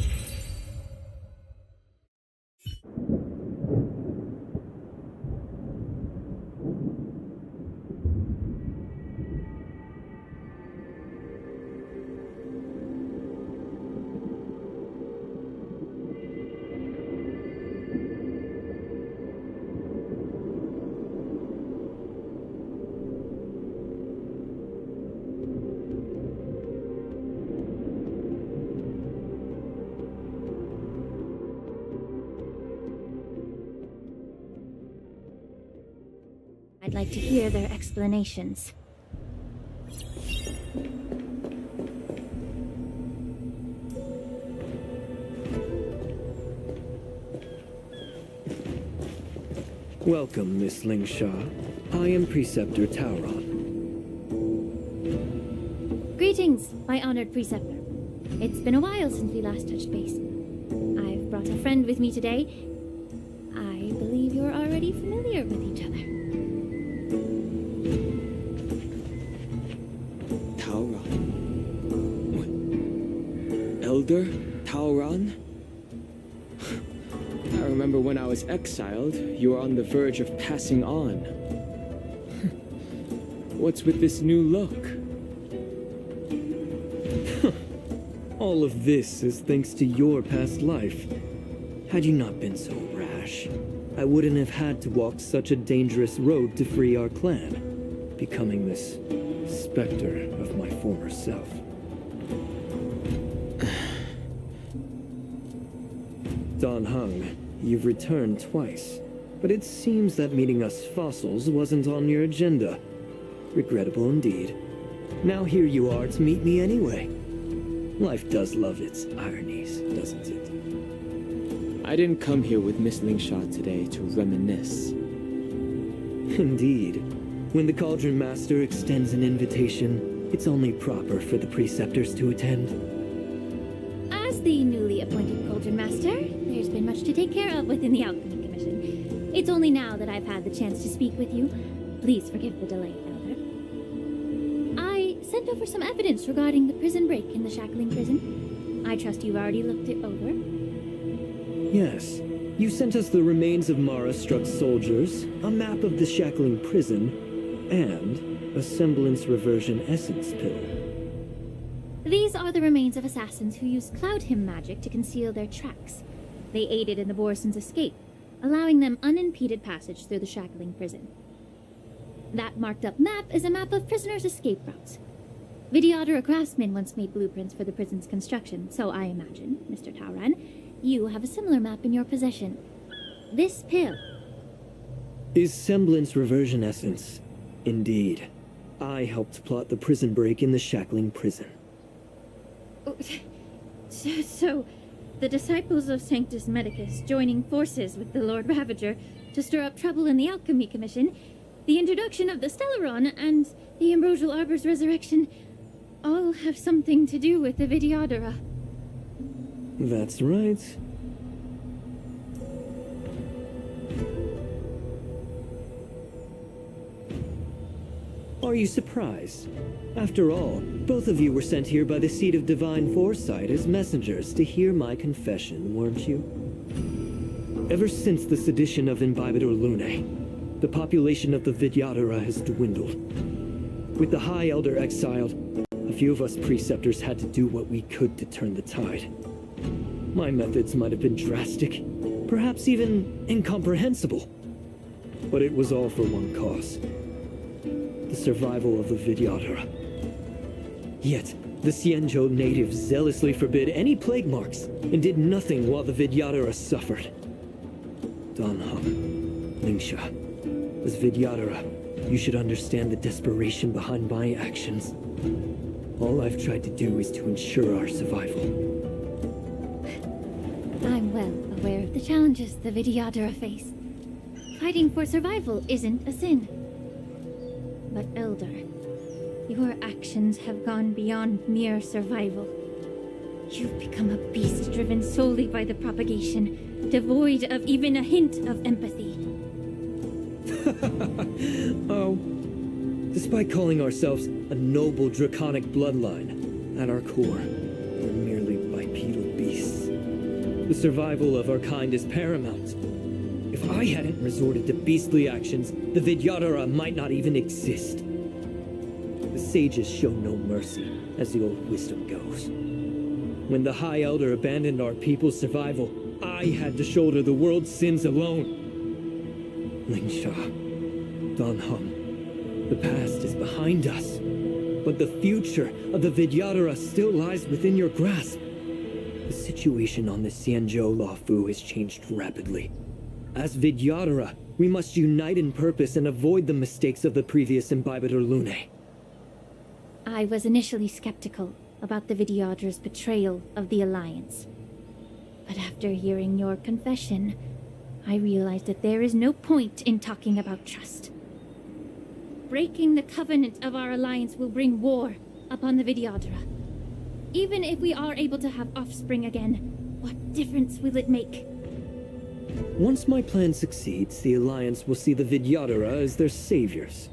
S12: I'd like to hear their explanations.
S2: Welcome, Miss Lingshaw. I am Preceptor Tauron.
S12: Greetings, my honored preceptor. It's been a while since we last touched base. I've brought a friend with me today. I believe you're already familiar with each other.
S2: Tauron? Elder Tauron? I remember when I was exiled, you were on the verge of passing on. What's with this new look? All of this is thanks to your past life. Had you not been so rash, I wouldn't have had to walk such a dangerous road to free our clan, becoming this specter of my former self. Dan Heng, you've returned twice. But it seems that meeting us fossils wasn't on your agenda. Regrettable indeed. Now here you are to meet me anyway. Life does love its ironies, doesn't it?
S8: I didn't come here with Miss Lingshaw today to reminisce.
S2: Indeed. When the Cauldron Master extends an invitation, it's only proper for the preceptors to attend.
S6: As the newly appointed Cauldron Master, there's been much to take care of within the Alchemy Commission. It's only now that I've had the chance to speak with you. Please forgive the delay, Elder. I sent over some evidence regarding the prison break in the Shackling prison. I trust you've already looked it over.
S2: Yes. You sent us the remains of Mara-struck soldiers, a map of the Shackling prison, and a semblance reversion essence pill.
S6: These are the remains of assassins who used Cloud Hymn magic to conceal their tracks. They aided in the Borisons' escape, allowing them unimpeded passage through the Shackling prison. That marked-up map is a map of prisoners' escape routes. Vidyadhara craftsmen once made blueprints for the prison's construction, so I imagine, Mr. Tauran, you have a similar map in your possession. This pill
S2: is semblance reversion essence. Indeed. I helped plot the prison break in the Shackling prison.
S6: So, the disciples of Sanctus Medicus joining forces with the Lord Ravager to stir up trouble in the Alchemy Commission, the introduction of the Stellaron, and the Ambrosial Arbor's resurrection all have something to do with the Vidyadhara.
S2: That's right. Are you surprised? After all, both of you were sent here by the seat of divine foresight as messengers to hear my confession, weren't you? Ever since the sedition of Imbibitor Lunae, the population of the Vidyadhara has dwindled. With the High Elder exiled, a few of us preceptors had to do what we could to turn the tide. My methods might have been drastic, perhaps even incomprehensible. But it was all for one cause. The survival of the Vidyadhara. Yet, the Xianzhou natives zealously forbid any plague marks and did nothing while the Vidyadhara suffered. Danham, Lingsha, as Vidyadhara, you should understand the desperation behind my actions. All I've tried to do is to ensure our survival.
S6: I'm well aware of the challenges the Vidyadhara face. Fighting for survival isn't a sin. But Elder, your actions have gone beyond mere survival. You've become a beast driven solely by the propagation, devoid of even a hint of empathy.
S2: Oh. Despite calling ourselves a noble draconic bloodline, at our core, we're merely bipedal beasts. The survival of our kind is paramount. If I hadn't resorted to beastly actions, the Vidyadhara might not even exist. The sages show no mercy, as the old wisdom goes. When the High Elder abandoned our people's survival, I had to shoulder the world's sins alone. Lingsha, Danham, the past is behind us, but the future of the Vidyadhara still lies within your grasp. The situation on the Xianzhou Lofi has changed rapidly. As Vidyadhara, we must unite in purpose and avoid the mistakes of the previous Imbibitor Lunae.
S6: I was initially skeptical about the Vidyadhara's betrayal of the Alliance. But after hearing your confession, I realized that there is no point in talking about trust. Breaking the covenant of our alliance will bring war upon the Vidyadhara. Even if we are able to have offspring again, what difference will it make?
S2: Once my plan succeeds, the Alliance will see the Vidyadhara as their saviors,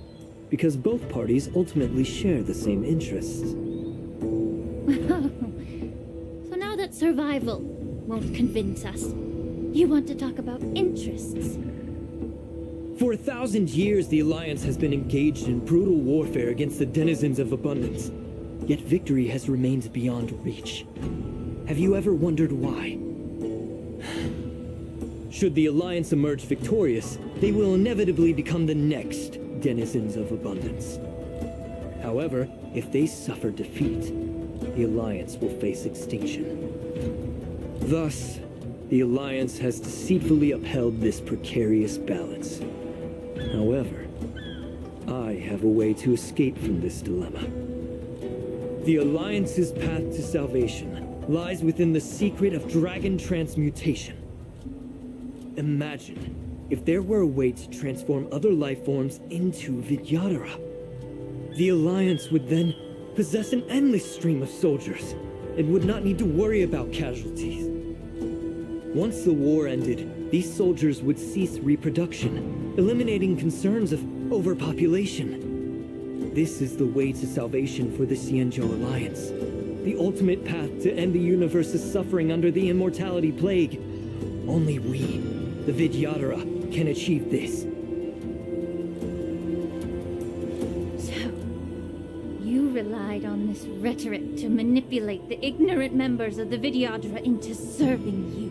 S2: because both parties ultimately share the same interests.
S6: So now that survival won't convince us, you want to talk about interests?
S2: For 1,000 years, the Alliance has been engaged in brutal warfare against the denizens of abundance, yet victory has remained beyond reach. Have you ever wondered why? Should the Alliance emerge victorious, they will inevitably become the next denizens of abundance. However, if they suffer defeat, the Alliance will face extinction. Thus, The Alliance has deceitfully upheld this precarious balance. However, I have a way to escape from this dilemma. The Alliance's path to salvation lies within the secret of dragon transmutation. Imagine if there were a way to transform other life forms into Vidyadhara. The Alliance would then possess an endless stream of soldiers and would not need to worry about casualties. Once the war ended, these soldiers would cease reproduction, eliminating concerns of overpopulation. This is the way to salvation for the Xianzhou Alliance. The ultimate path to end the universe's suffering under the immortality plague. Only we, the Vidyadhara, can achieve this.
S6: So, you relied on this rhetoric to manipulate the ignorant members of the Vidyadhara into serving you.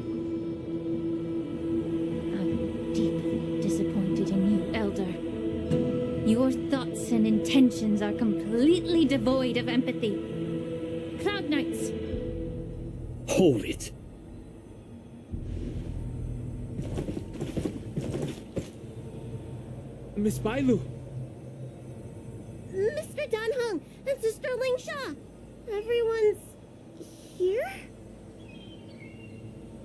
S6: I'm deeply disappointed in you, Elder. Your thoughts and intentions are completely devoid of empathy. Cloud Knights!
S2: Hold it.
S8: Miss Bailu!
S12: Mr. Danheng and Sister Lingsha! Everyone's here?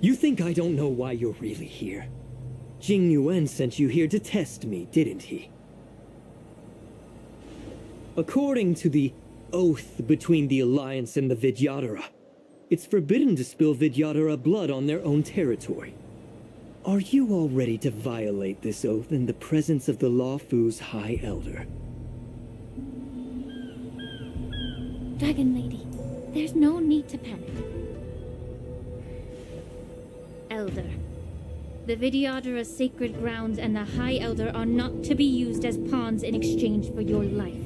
S2: You think I don't know why you're really here? Jing Yuan sent you here to test me, didn't he? According to the oath between the Alliance and the Vidyadhara, it's forbidden to spill Vidyadhara blood on their own territory. Are you all ready to violate this oath in the presence of the Lofu's High Elder?
S6: Dragon Lady, there's no need to panic. Elder, the Vidyadhara's sacred grounds and the High Elder are not to be used as pawns in exchange for your life.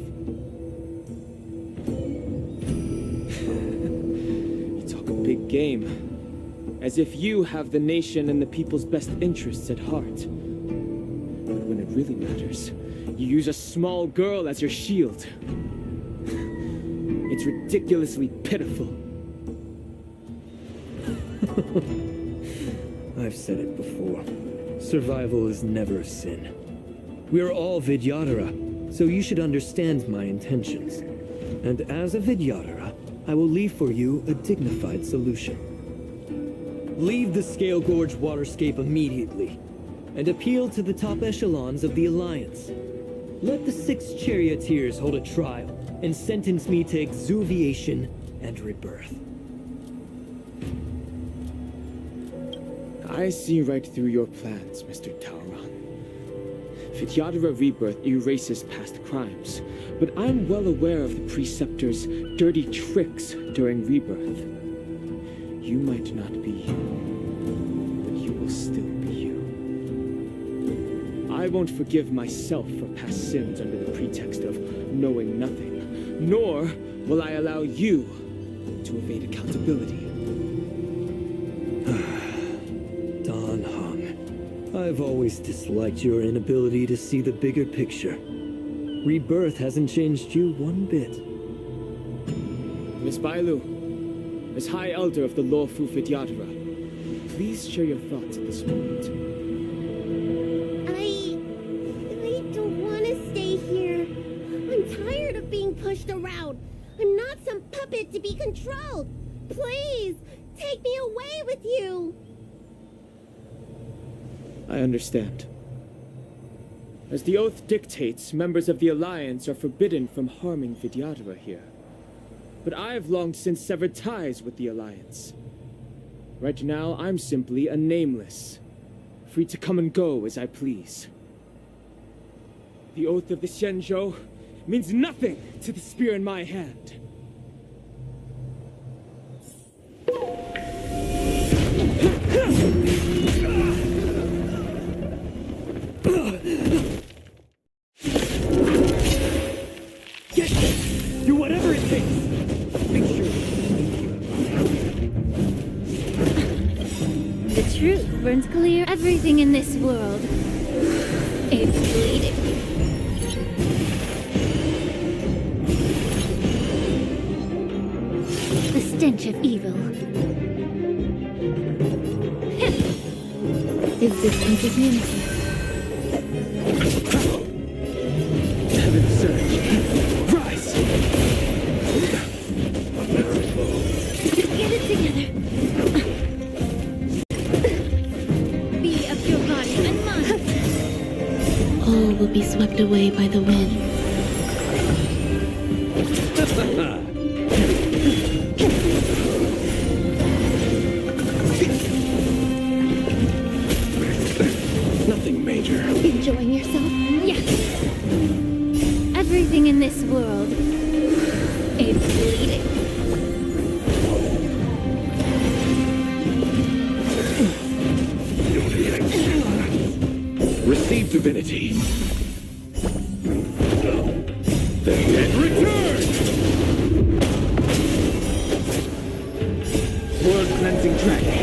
S8: You talk a big game. As if you have the nation and the people's best interests at heart. But when it really matters, you use a small girl as your shield. It's ridiculously pitiful.
S2: I've said it before. Survival is never a sin. We're all Vidyadhara, so you should understand my intentions. And as a Vidyadhara, I will leave for you a dignified solution. Leave the Scale Gorge waterscape immediately, and appeal to the top echelons of the Alliance. Let the 6 charioteers hold a trial, and sentence me to exuviation and rebirth.
S8: I see right through your plans, Mr. Tauron. Vidyadhara rebirth erases past crimes, but I'm well aware of the Preceptor's dirty tricks during rebirth. You might not be you, but you will still be you. I won't forgive myself for past sins under the pretext of knowing nothing, nor will I allow you to evade accountability.
S2: Danheng, I've always disliked your inability to see the bigger picture. Rebirth hasn't changed you one bit.
S8: Miss Bailu, as High Elder of the Lofu Vidyadhara, please share your thoughts at this moment.
S12: I don't want to stay here. I'm tired of being pushed around. I'm not some puppet to be controlled. Please, take me away with you.
S8: I understand. As the oath dictates, members of the Alliance are forbidden from harming Vidyadhara here. But I've long since severed ties with the Alliance. Right now, I'm simply a nameless, free to come and go as I please. The oath of the Xianzhou means nothing to the spear in my hand.
S2: Yes! Do whatever it takes! Make sure.
S6: The truth burns clear everything in this world. It's bleeding. The stench of evil. Existence is unity.
S2: Heaven surge. Rise!
S6: Get it together. Be of your body and mind.
S10: All will be swept away by the wind.
S2: Nothing major.
S6: Enjoying yourself? Yes. Everything in this world is bleeding.
S2: Receive divinity. Then return! World cleansing dragon.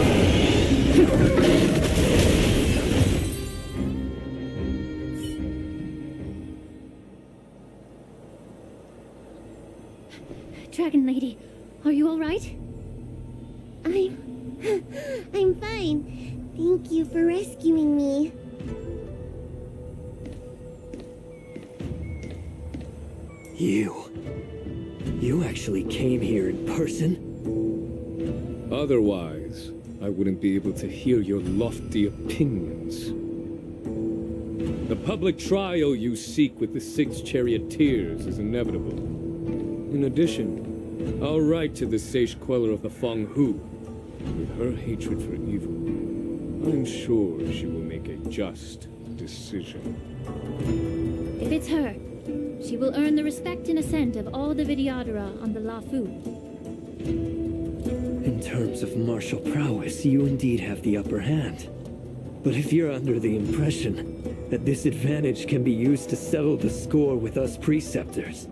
S6: Dragon Lady, are you all right?
S12: I'm fine. Thank you for rescuing me.
S2: You actually came here in person?
S18: Otherwise, I wouldn't be able to hear your lofty opinions. The public trial you seek with the 6 charioteers is inevitable. In addition, I'll write to the sage queller of the Feng Hu. With her hatred for evil, I'm sure she will make a just decision.
S6: If it's her, she will earn the respect and assent of all the Vidyadhara on the Lofi.
S2: In terms of martial prowess, you indeed have the upper hand. But if you're under the impression that this advantage can be used to settle the score with us preceptors,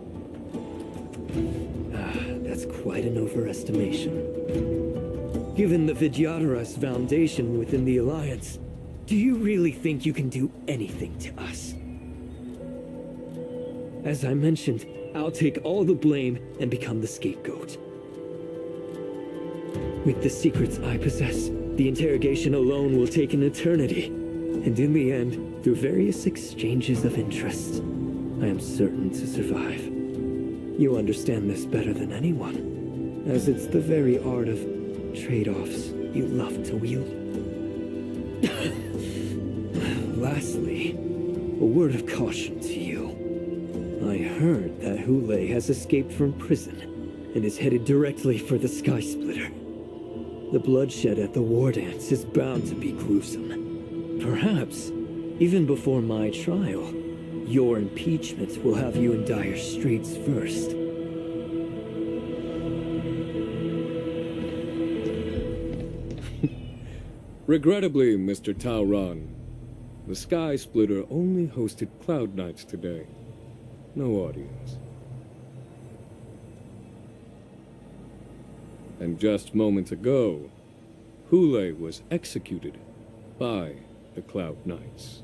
S2: that's quite an overestimation. Given the Vidyadhara's foundation within the Alliance, do you really think you can do anything to us? As I mentioned, I'll take all the blame and become the scapegoat. With the secrets I possess, the interrogation alone will take an eternity. And in the end, through various exchanges of interest, I am certain to survive. You understand this better than anyone, as it's the very art of trade-offs you love to wield. Lastly, a word of caution to you. I heard that Hule has escaped from prison and is headed directly for the Sky Splitter. The bloodshed at the war dance is bound to be gruesome. Perhaps, even before my trial, your impeachment will have you in dire straits first.
S18: Regrettably, Mr. Taoran, the Sky Splitter only hosted Cloud Knights today. No audience. And just moments ago, Hule was executed by the Cloud Knights.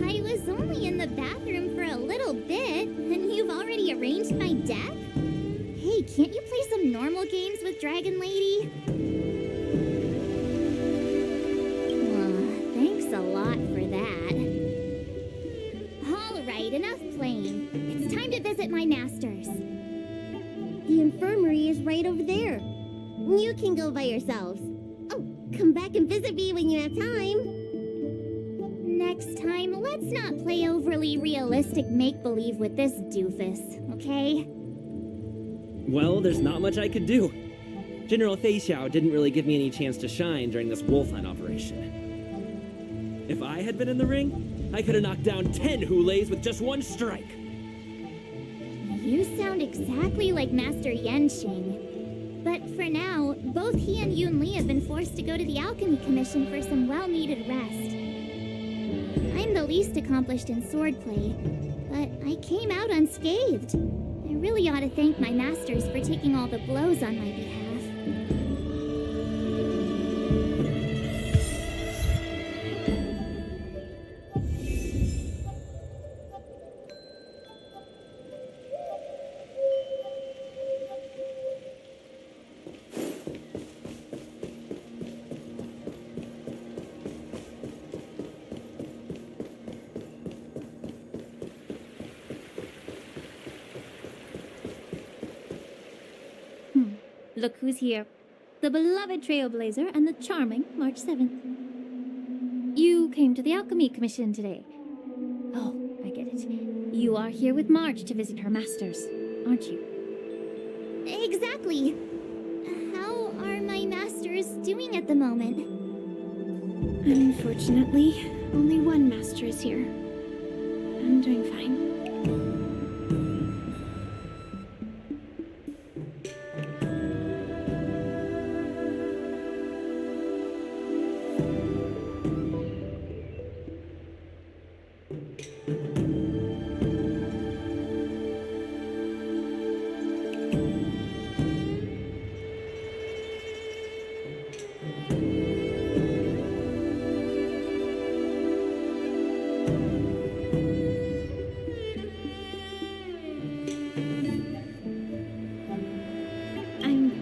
S12: I was only in the bathroom for a little bit, and you've already arranged my death? Hey, can't you play some normal games with Dragon Lady? Thanks a lot for that. Alright, enough playing. It's time to visit my masters. The infirmary is right over there. You can go by yourselves. Oh, come back and visit me when you have time. Next time, let's not play overly realistic make-believe with this doofus, okay?
S2: Well, there's not much I could do.
S1: General Fei Xiao didn't really give me any chance to shine during this wolf hunt operation. If I had been in the ring, I could have knocked down 10 Hulays with just one strike.
S12: You sound exactly like Master Yanqing. But for now, both he and Yun Li have been forced to go to the Alchemy Commission for some well-needed rest. I'm the least accomplished in swordplay, but I came out unscathed. I really ought to thank my masters for taking all the blows on my behalf.
S6: Look who's here. The beloved Trailblazer and the charming March 7th. You came to the Alchemy Commission today. Oh, I get it. You are here with March to visit her masters, aren't you?
S12: Exactly. How are my masters doing at the moment?
S7: Unfortunately, only one master is here. I'm doing fine.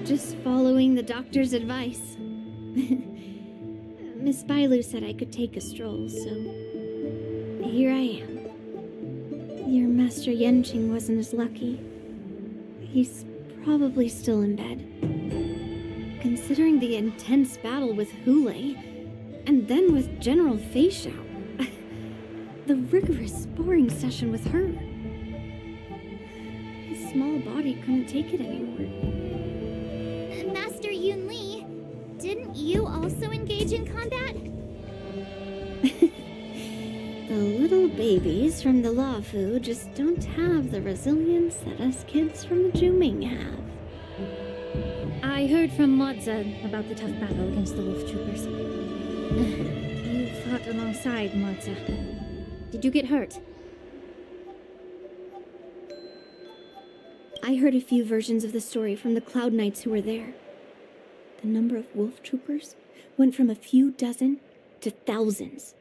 S7: Just following the doctor's advice. Miss Bailu said I could take a stroll, so here I am. Your Master Yanqing wasn't as lucky. He's probably still in bed. Considering the intense battle with Hule, and then with General Fei Xiao, the rigorous sparring session with her. His small body couldn't take it anymore.
S12: Master Yun Li, didn't you also engage in combat?
S7: The little babies from the Lofi just don't have the resilience that us kids from the Juming have.
S6: I heard from Moza about the tough battle against the wolf troopers. You fought alongside Moza. Did you get hurt?
S7: I heard a few versions of the story from the Cloud Knights who were there. The number of wolf troopers went from a few dozen to thousands.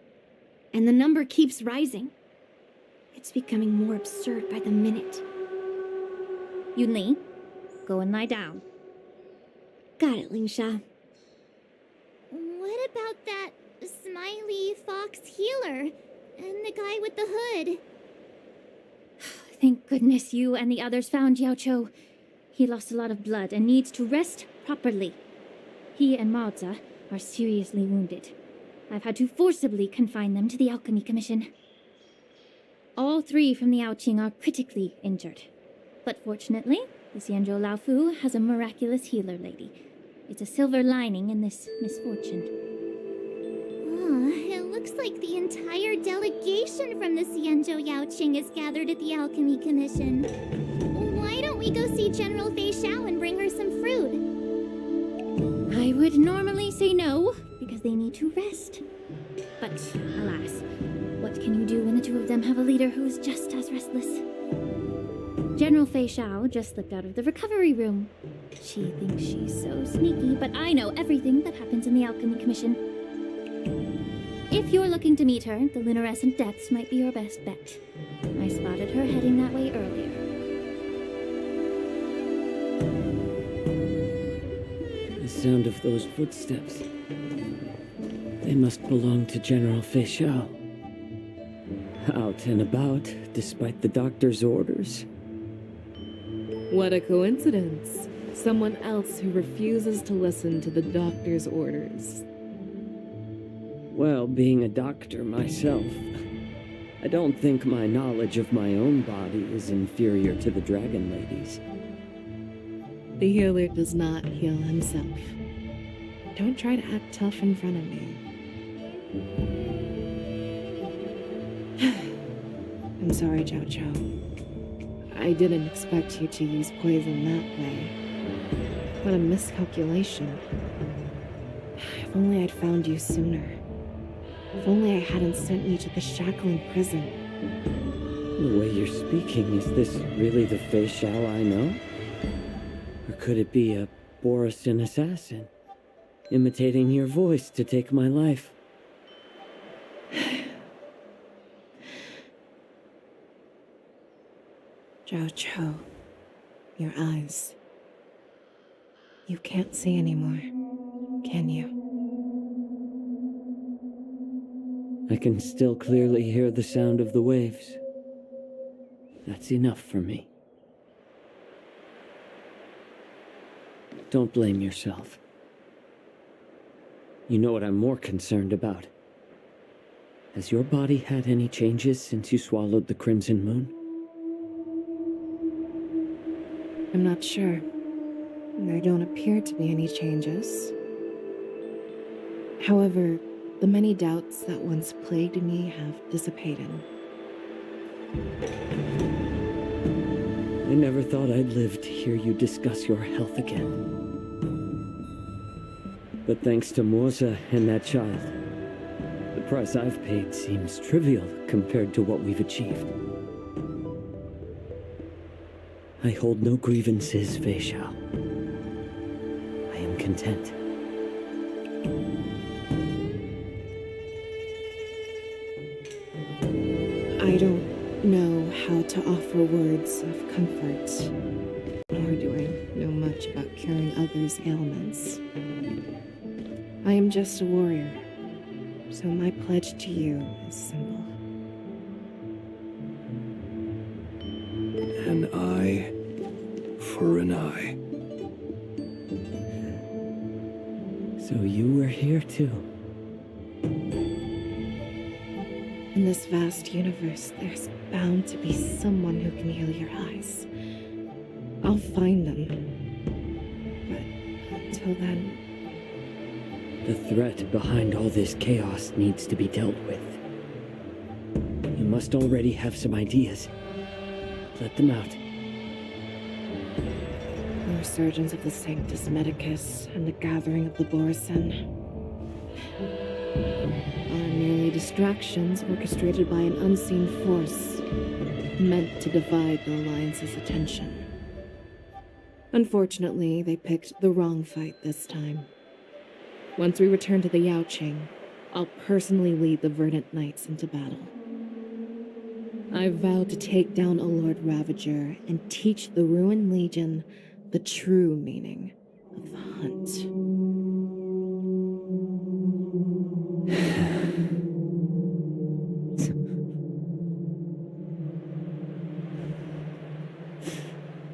S7: And the number keeps rising. It's becoming more absurd by the minute.
S6: Yun Li, go and lie down.
S7: Got it, Lingsha.
S12: What about that smiley fox healer and the guy with the hood?
S6: Thank goodness you and the others found Yao Cho. He lost a lot of blood and needs to rest properly. He and Maoza are seriously wounded. I've had to forcibly confine them to the Alchemy Commission. All three from the Yaoqing are critically injured. But fortunately, the Xianzhou Laofu has a miraculous healer lady. It's a silver lining in this misfortune.
S12: It looks like the entire delegation from the Xianzhou Yaoqing is gathered at the Alchemy Commission. Why don't we go see General Fei Xiao and bring her some fruit?
S6: I would normally say no, because they need to rest. But, alas, what can you do when the two of them have a leader who is just as restless? General Fei Xiao just slipped out of the recovery room. She thinks she's so sneaky, but I know everything that happens in the Alchemy Commission. If you're looking to meet her, the luminescent depths might be your best bet. I spotted her heading that way earlier.
S2: The sound of those footsteps. They must belong to General Fei Xiao. Out and about, despite the doctor's orders.
S4: What a coincidence. Someone else who refuses to listen to the doctor's orders.
S2: Well, being a doctor myself, I don't think my knowledge of my own body is inferior to the Dragon Lady's.
S4: The healer does not heal himself. Don't try to act tough in front of me. I'm sorry, Chow Chow. I didn't expect you to use poison that way. What a miscalculation. If only I'd found you sooner. If only I hadn't sent you to the shackling prison.
S2: The way you're speaking, is this really the Fei Shao I know? Or could it be a Borisin assassin, imitating your voice to take my life?
S4: Zhao Cho, your eyes. You can't see anymore, can you?
S2: I can still clearly hear the sound of the waves. That's enough for me. Don't blame yourself. You know what I'm more concerned about. Has your body had any changes since you swallowed the Crimson Moon?
S4: I'm not sure. There don't appear to be any changes. However, the many doubts that once plagued me have dissipated.
S2: I never thought I'd live to hear you discuss your health again. But thanks to Morza and that child, the price I've paid seems trivial compared to what we've achieved. I hold no grievances, Fei Shao. I am content.
S4: I don't know how to offer words of comfort, nor do I know much about curing others' ailments. I am just a warrior, so my pledge to you is simple.
S3: An eye for an eye.
S2: So you were here too.
S4: In this vast universe, there's bound to be someone who can heal your eyes. I'll find them. But until then...
S2: The threat behind all this chaos needs to be dealt with. You must already have some ideas. Let them out.
S4: The resurgence of the Sanctus Medicus and the gathering of the Borisin are merely distractions orchestrated by an unseen force meant to divide the Alliance's attention. Unfortunately, they picked the wrong fight this time. Once we return to the Yaoqing, I'll personally lead the Verdant Knights into battle. I vowed to take down a Lord Ravager and teach the Ruined Legion the true meaning of the hunt.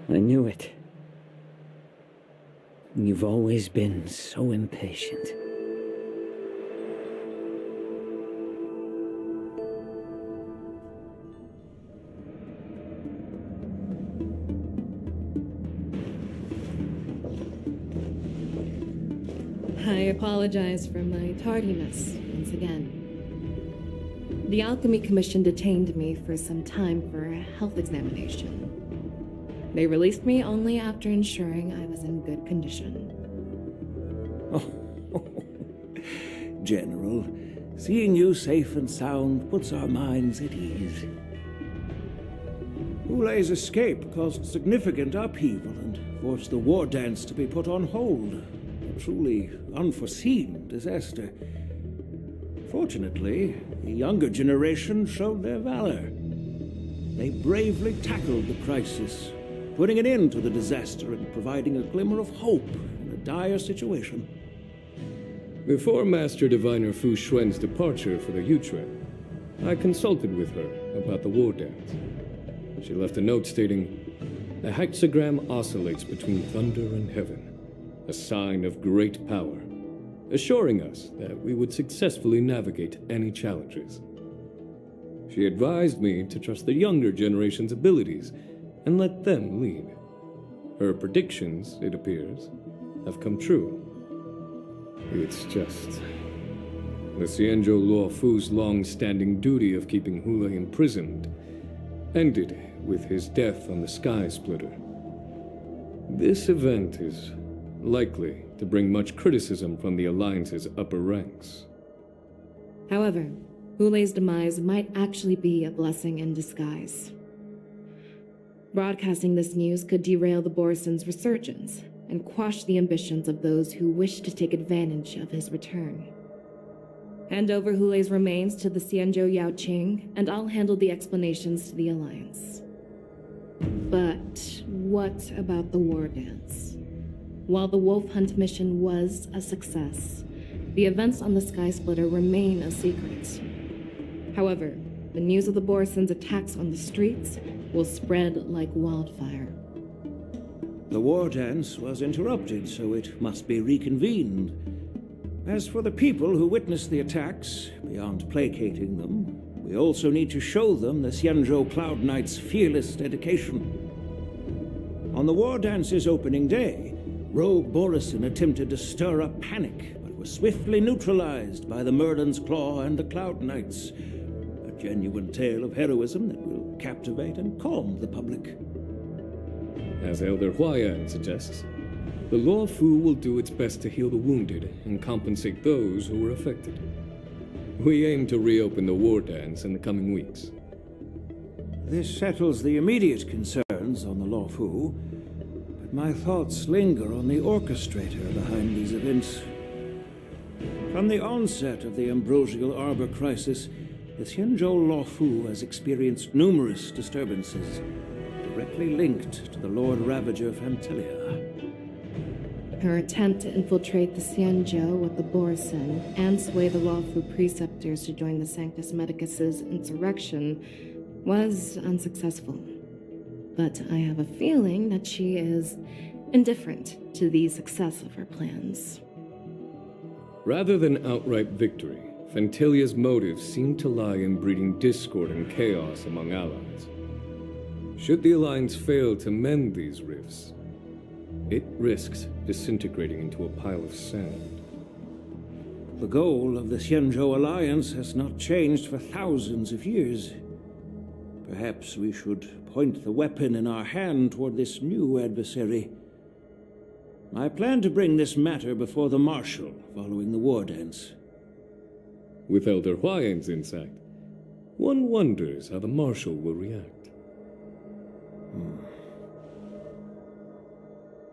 S2: I knew it. You've always been so impatient.
S4: I apologize for my tardiness once again. The Alchemy Commission detained me for some time for a health examination. They released me only after ensuring I was in good condition.
S17: General, seeing you safe and sound puts our minds at ease. Hulei's escape caused significant upheaval and forced the war dance to be put on hold. A truly unforeseen disaster. Fortunately, the younger generation showed their valor. They bravely tackled the crisis, putting an end to the disaster and providing a glimmer of hope in a dire situation.
S18: Before Master Diviner Fu Xuan's departure for the Yutren, I consulted with her about the war dance. She left a note stating, "The hexagram oscillates between thunder and heaven, a sign of great power, assuring us that we would successfully navigate any challenges." She advised me to trust the younger generation's abilities and let them lead. Her predictions, it appears, have come true. It's just... the Xianzhou Luofu's long-standing duty of keeping Hule imprisoned ended with his death on the Sky Splitter. This event is likely to bring much criticism from the Alliance's upper ranks.
S4: However, Hule's demise might actually be a blessing in disguise. Broadcasting this news could derail the Borison's resurgence and quash the ambitions of those who wish to take advantage of his return. Hand over Hule's remains to the Xianzhou Yaoqing, and I'll handle the explanations to the Alliance. But what about the war dance? While the Wolf Hunt mission was a success, the events on the Sky Splitter remain a secret. However, the news of the Borison's attacks on the streets will spread like wildfire.
S17: The war dance was interrupted, so it must be reconvened. As for the people who witnessed the attacks, beyond placating them, we also need to show them the Xianzhou Cloud Knight's fearless dedication. On the war dance's opening day, rogue Borison attempted to stir up panic, but was swiftly neutralized by the Merlin's Claw and the Cloud Knights. A genuine tale of heroism that will captivate and calm the public.
S18: As Elder Huayan suggests, the Luofu will do its best to heal the wounded and compensate those who were affected. We aim to reopen the war dance in the coming weeks.
S17: This settles the immediate concerns on the Luofu, but my thoughts linger on the orchestrator behind these events. From the onset of the Ambrosial Arbor crisis, the Xianzhou Luofu has experienced numerous disturbances, directly linked to the Lord Ravager Fantelia.
S4: Her attempt to infiltrate the Xianzhou with the Borison and sway the Luofu preceptors to join the Sanctus Medicus's insurrection was unsuccessful. But I have a feeling that she is indifferent to the success of her plans.
S18: Rather than outright victory, Fantelia's motives seem to lie in breeding discord and chaos among allies. Should the Alliance fail to mend these rifts, it risks disintegrating into a pile of sand.
S17: The goal of the Xianzhou Alliance has not changed for thousands of years. Perhaps we should point the weapon in our hand toward this new adversary. I plan to bring this matter before the Marshal following the war dance.
S18: With Elder Huayan's insight, one wonders how the Marshal will react.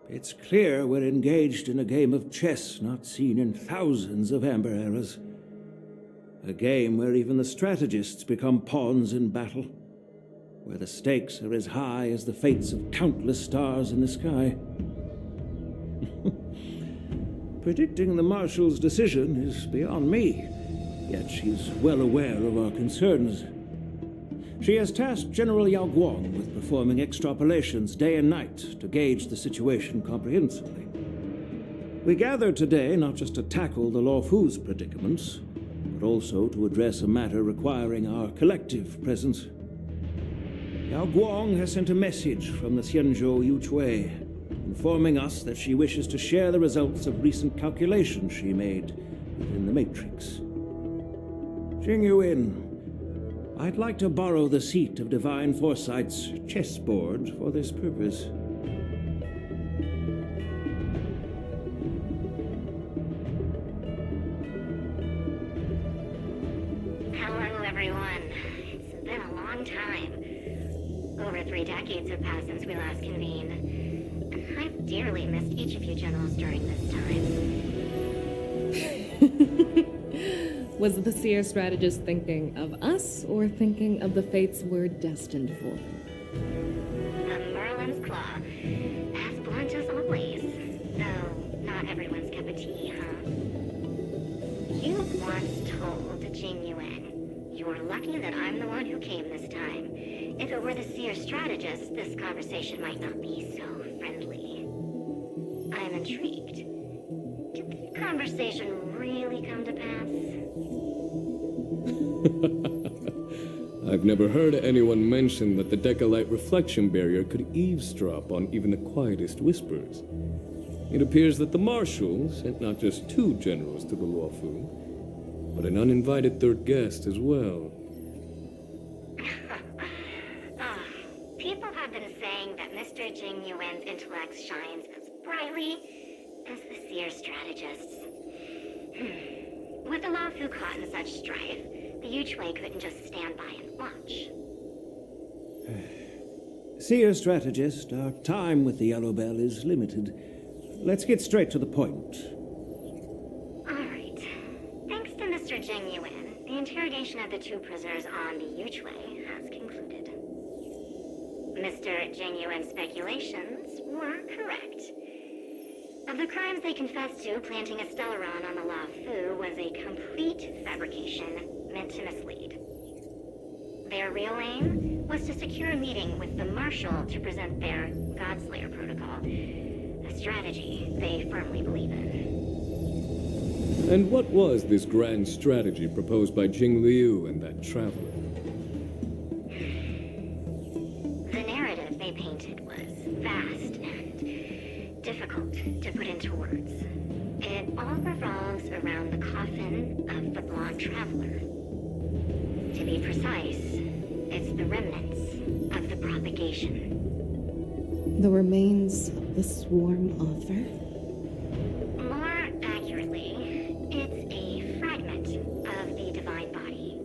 S17: It's clear we're engaged in a game of chess not seen in thousands of Amber eras. A game where even the strategists become pawns in battle, where the stakes are as high as the fates of countless stars in the sky. Predicting the Marshal's decision is beyond me, yet she's well aware of our concerns. She has tasked General Yao Guang with performing extrapolations day and night to gauge the situation comprehensively. We gathered today not just to tackle the Luofu's predicaments, but also to address a matter requiring our collective presence. Yao Guang has sent a message from the Xianzhou Yuchui, informing us that she wishes to share the results of recent calculations she made within the Matrix. Jing Yuin, I'd like to borrow the seat of Divine Foresight's chessboard for this purpose.
S13: Hello, everyone. It's been a long time. Over 3 decades have passed since we last convened. And I've dearly missed each of you generals during this time.
S4: Was the Seer strategist thinking of us, or thinking of the fates we're destined for?
S13: The Merlin's Claw. As blunt as always. Though not everyone's cup of tea, huh? You once told Jing Yuan, "You're lucky that I'm the one who came this time. If it were the Seer strategist, this conversation might not be so friendly." I am intrigued. Did the conversation really come to pass?
S18: I've never heard anyone mention that the Decalite reflection barrier could eavesdrop on even the quietest whispers. It appears that the Marshal sent not just 2 generals to the Lofi, but an uninvited 3rd guest as well.
S13: People have been saying that Mr. Jing Yuan's intellect shines as brightly as the seer strategist's. With the Lofi caught in such strife, the Yuchwei couldn't just stand by and watch.
S17: Seer strategist, our time with the Yellow Bell is limited. Let's get straight to the point.
S13: Alright. Thanks to Mr. Jing Yuan, the interrogation of the 2 prisoners on the Yuchwei has concluded. Mr. Jing Yuan's speculations were correct. Of the crimes they confessed to, planting a Stellaron on the Lofi was a complete fabrication meant to mislead. Their real aim was to secure a meeting with the Marshal to present their Godslayer protocol, a strategy they firmly believe in.
S18: And what was this grand strategy proposed by Jing Liu and that traveler?
S13: The narrative they painted was vast and difficult to put into words. It all revolves around the coffin of the blonde traveler. To be precise, it's the remnants of the propagation.
S4: The remains of the swarm author?
S13: More accurately, it's a fragment of the divine body.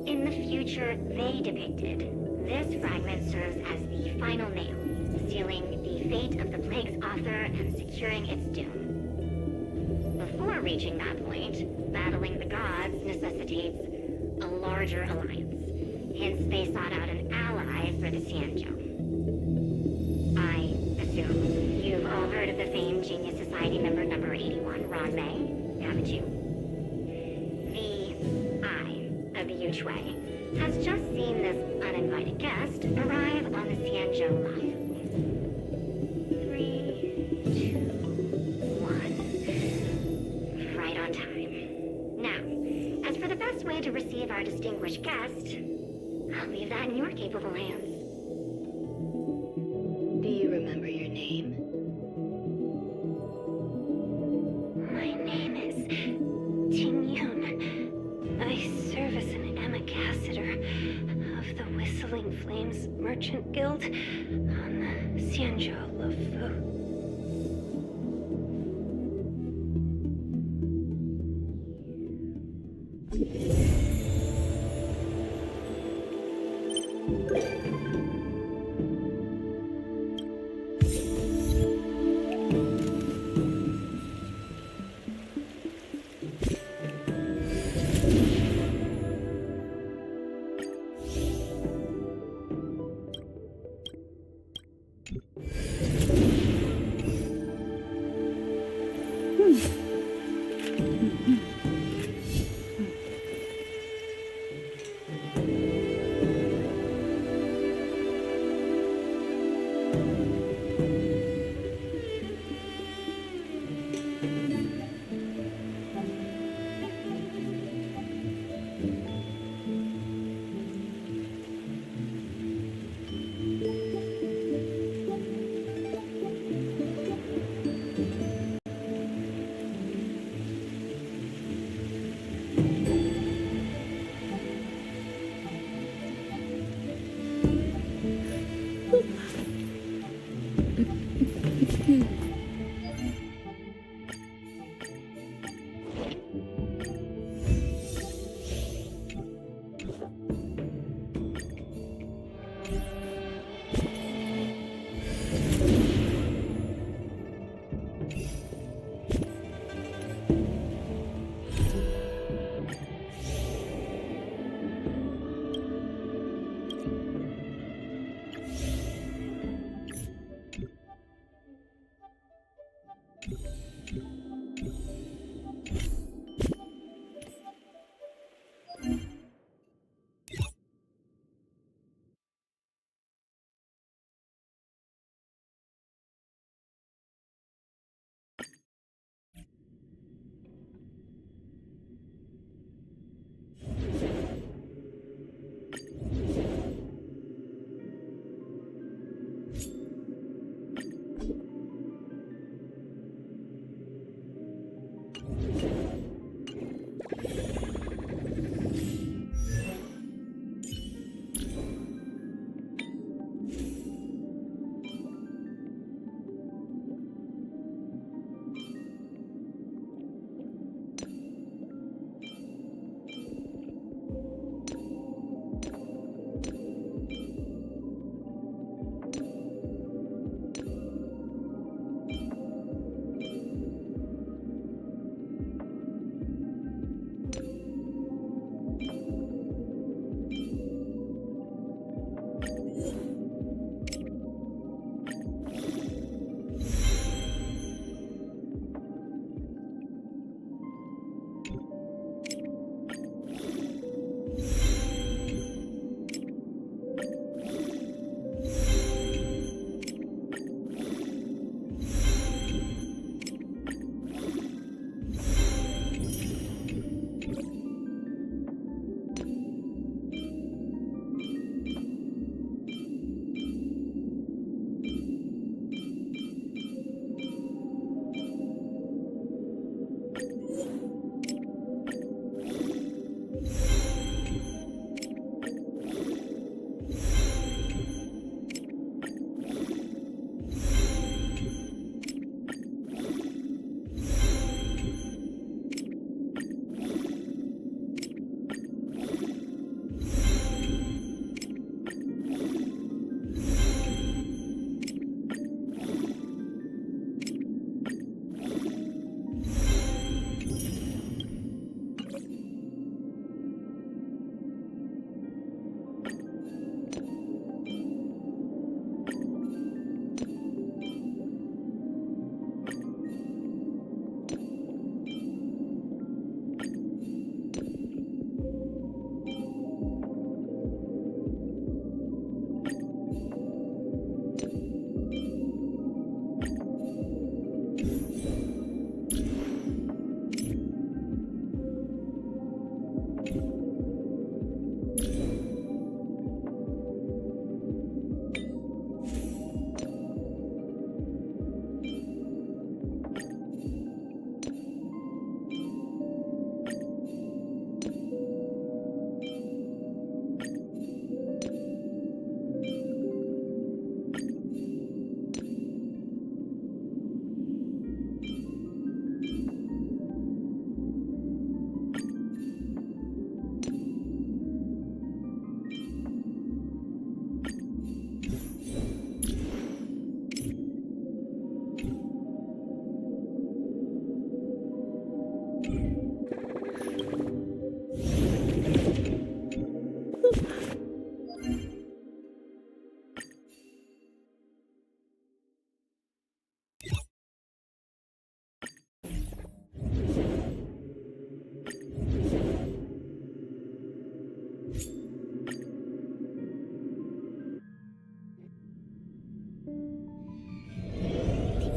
S13: In the future they depicted, this fragment serves as the final nail, sealing the fate of the plague's author and securing its doom. Before reaching that point, battling the gods necessitates a larger alliance. Hence, they sought out an ally for the Xianzhou. I assume you've all heard of the famed Genius Society member number 81, Ron May, haven't you? The Eye of the Yuchwei has just seen this uninvited guest arrive on the Xianzhou Lofi. 3, 2, 1. Right on time. Now, as for the best way to receive our distinguished guest, I'll leave that in your capable hands.
S10: Do you remember your name?
S13: My name is Ting Yun.
S10: I serve as an ambassador of the Whistling Flames Merchant Guild on the Xianzhou Lofi.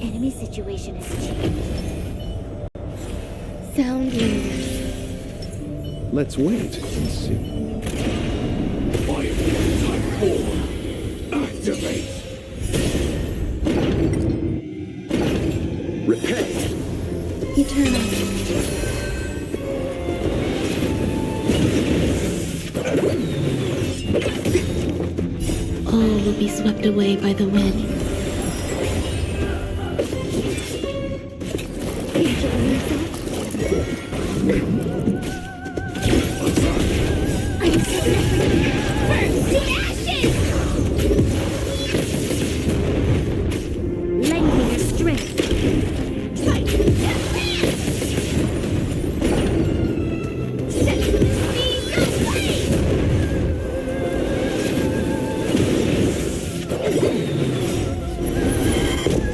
S6: enemy situation has changed. Sound wonders.
S19: Let's wait and see.
S20: Fire type 4. Activate.
S19: Repay.
S6: Eternal. All will be swept away by the wind. Enjoy yourself. I'm burn to ashes! Lending your strength. Fight to advance! Set me aflame!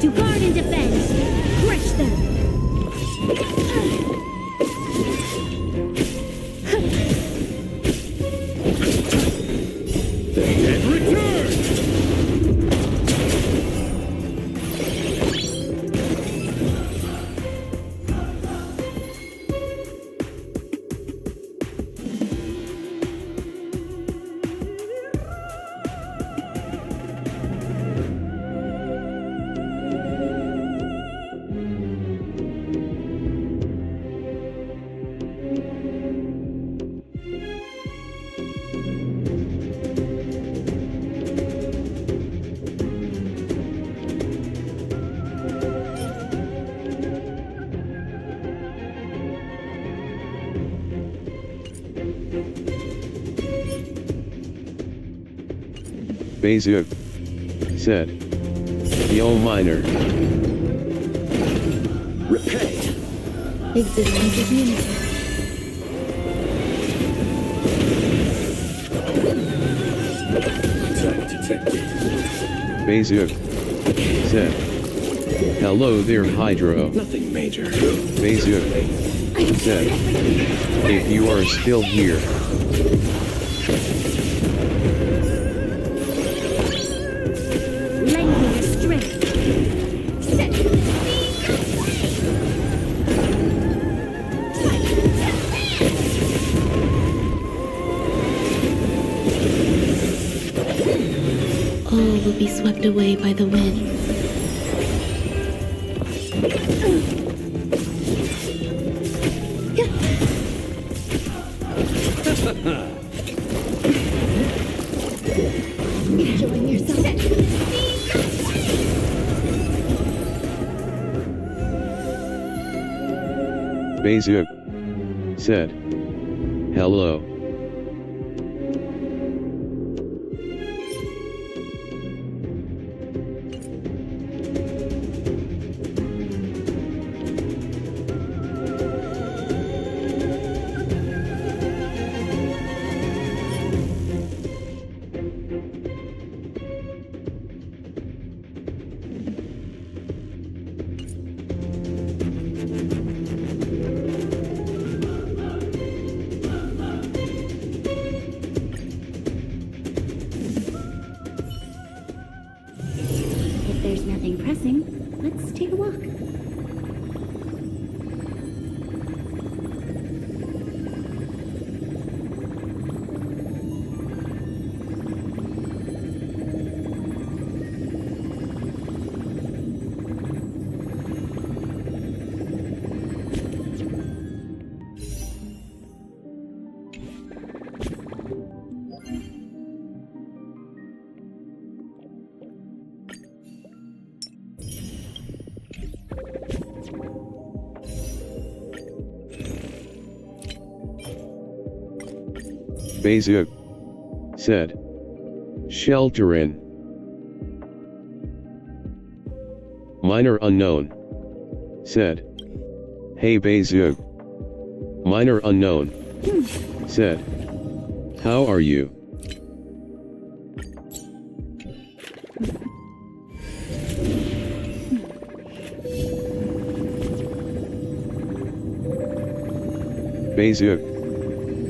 S6: To guard and defend, crush them!
S19: And return!
S5: Bezuk said, "Yo minor."
S19: Repay.
S6: Existence is unity.
S20: Attack detected.
S5: Bezuk said, "Hello there, Hydro."
S19: Nothing major.
S5: Bezuk said, "If you are still here."
S6: Lending your strength. Set me aflame. All will be swept away by the wind. Enjoying yourself.
S5: Bezuk said, "Hello."
S6: If there's nothing pressing, let's take a walk.
S5: Bezuk said, "Shelter in." Minor unknown said, "Hey Bezuk." Minor unknown said, "How are you?" Bezuk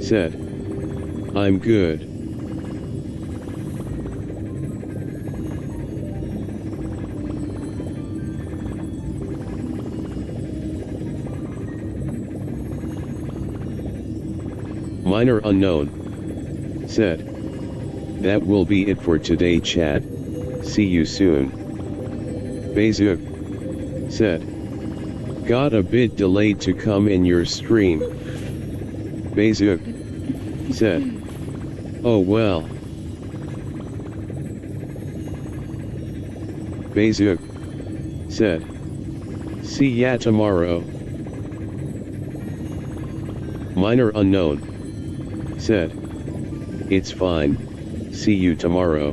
S5: said, "I'm good." Minor unknown. Said. That will be it for today, chat. See you soon. Bazuk. Said. Got a bit delayed to come in your stream. Bazuk. Said. Oh well. Bazuk. Said. See ya tomorrow. Minor unknown. Said. It's fine. See you tomorrow.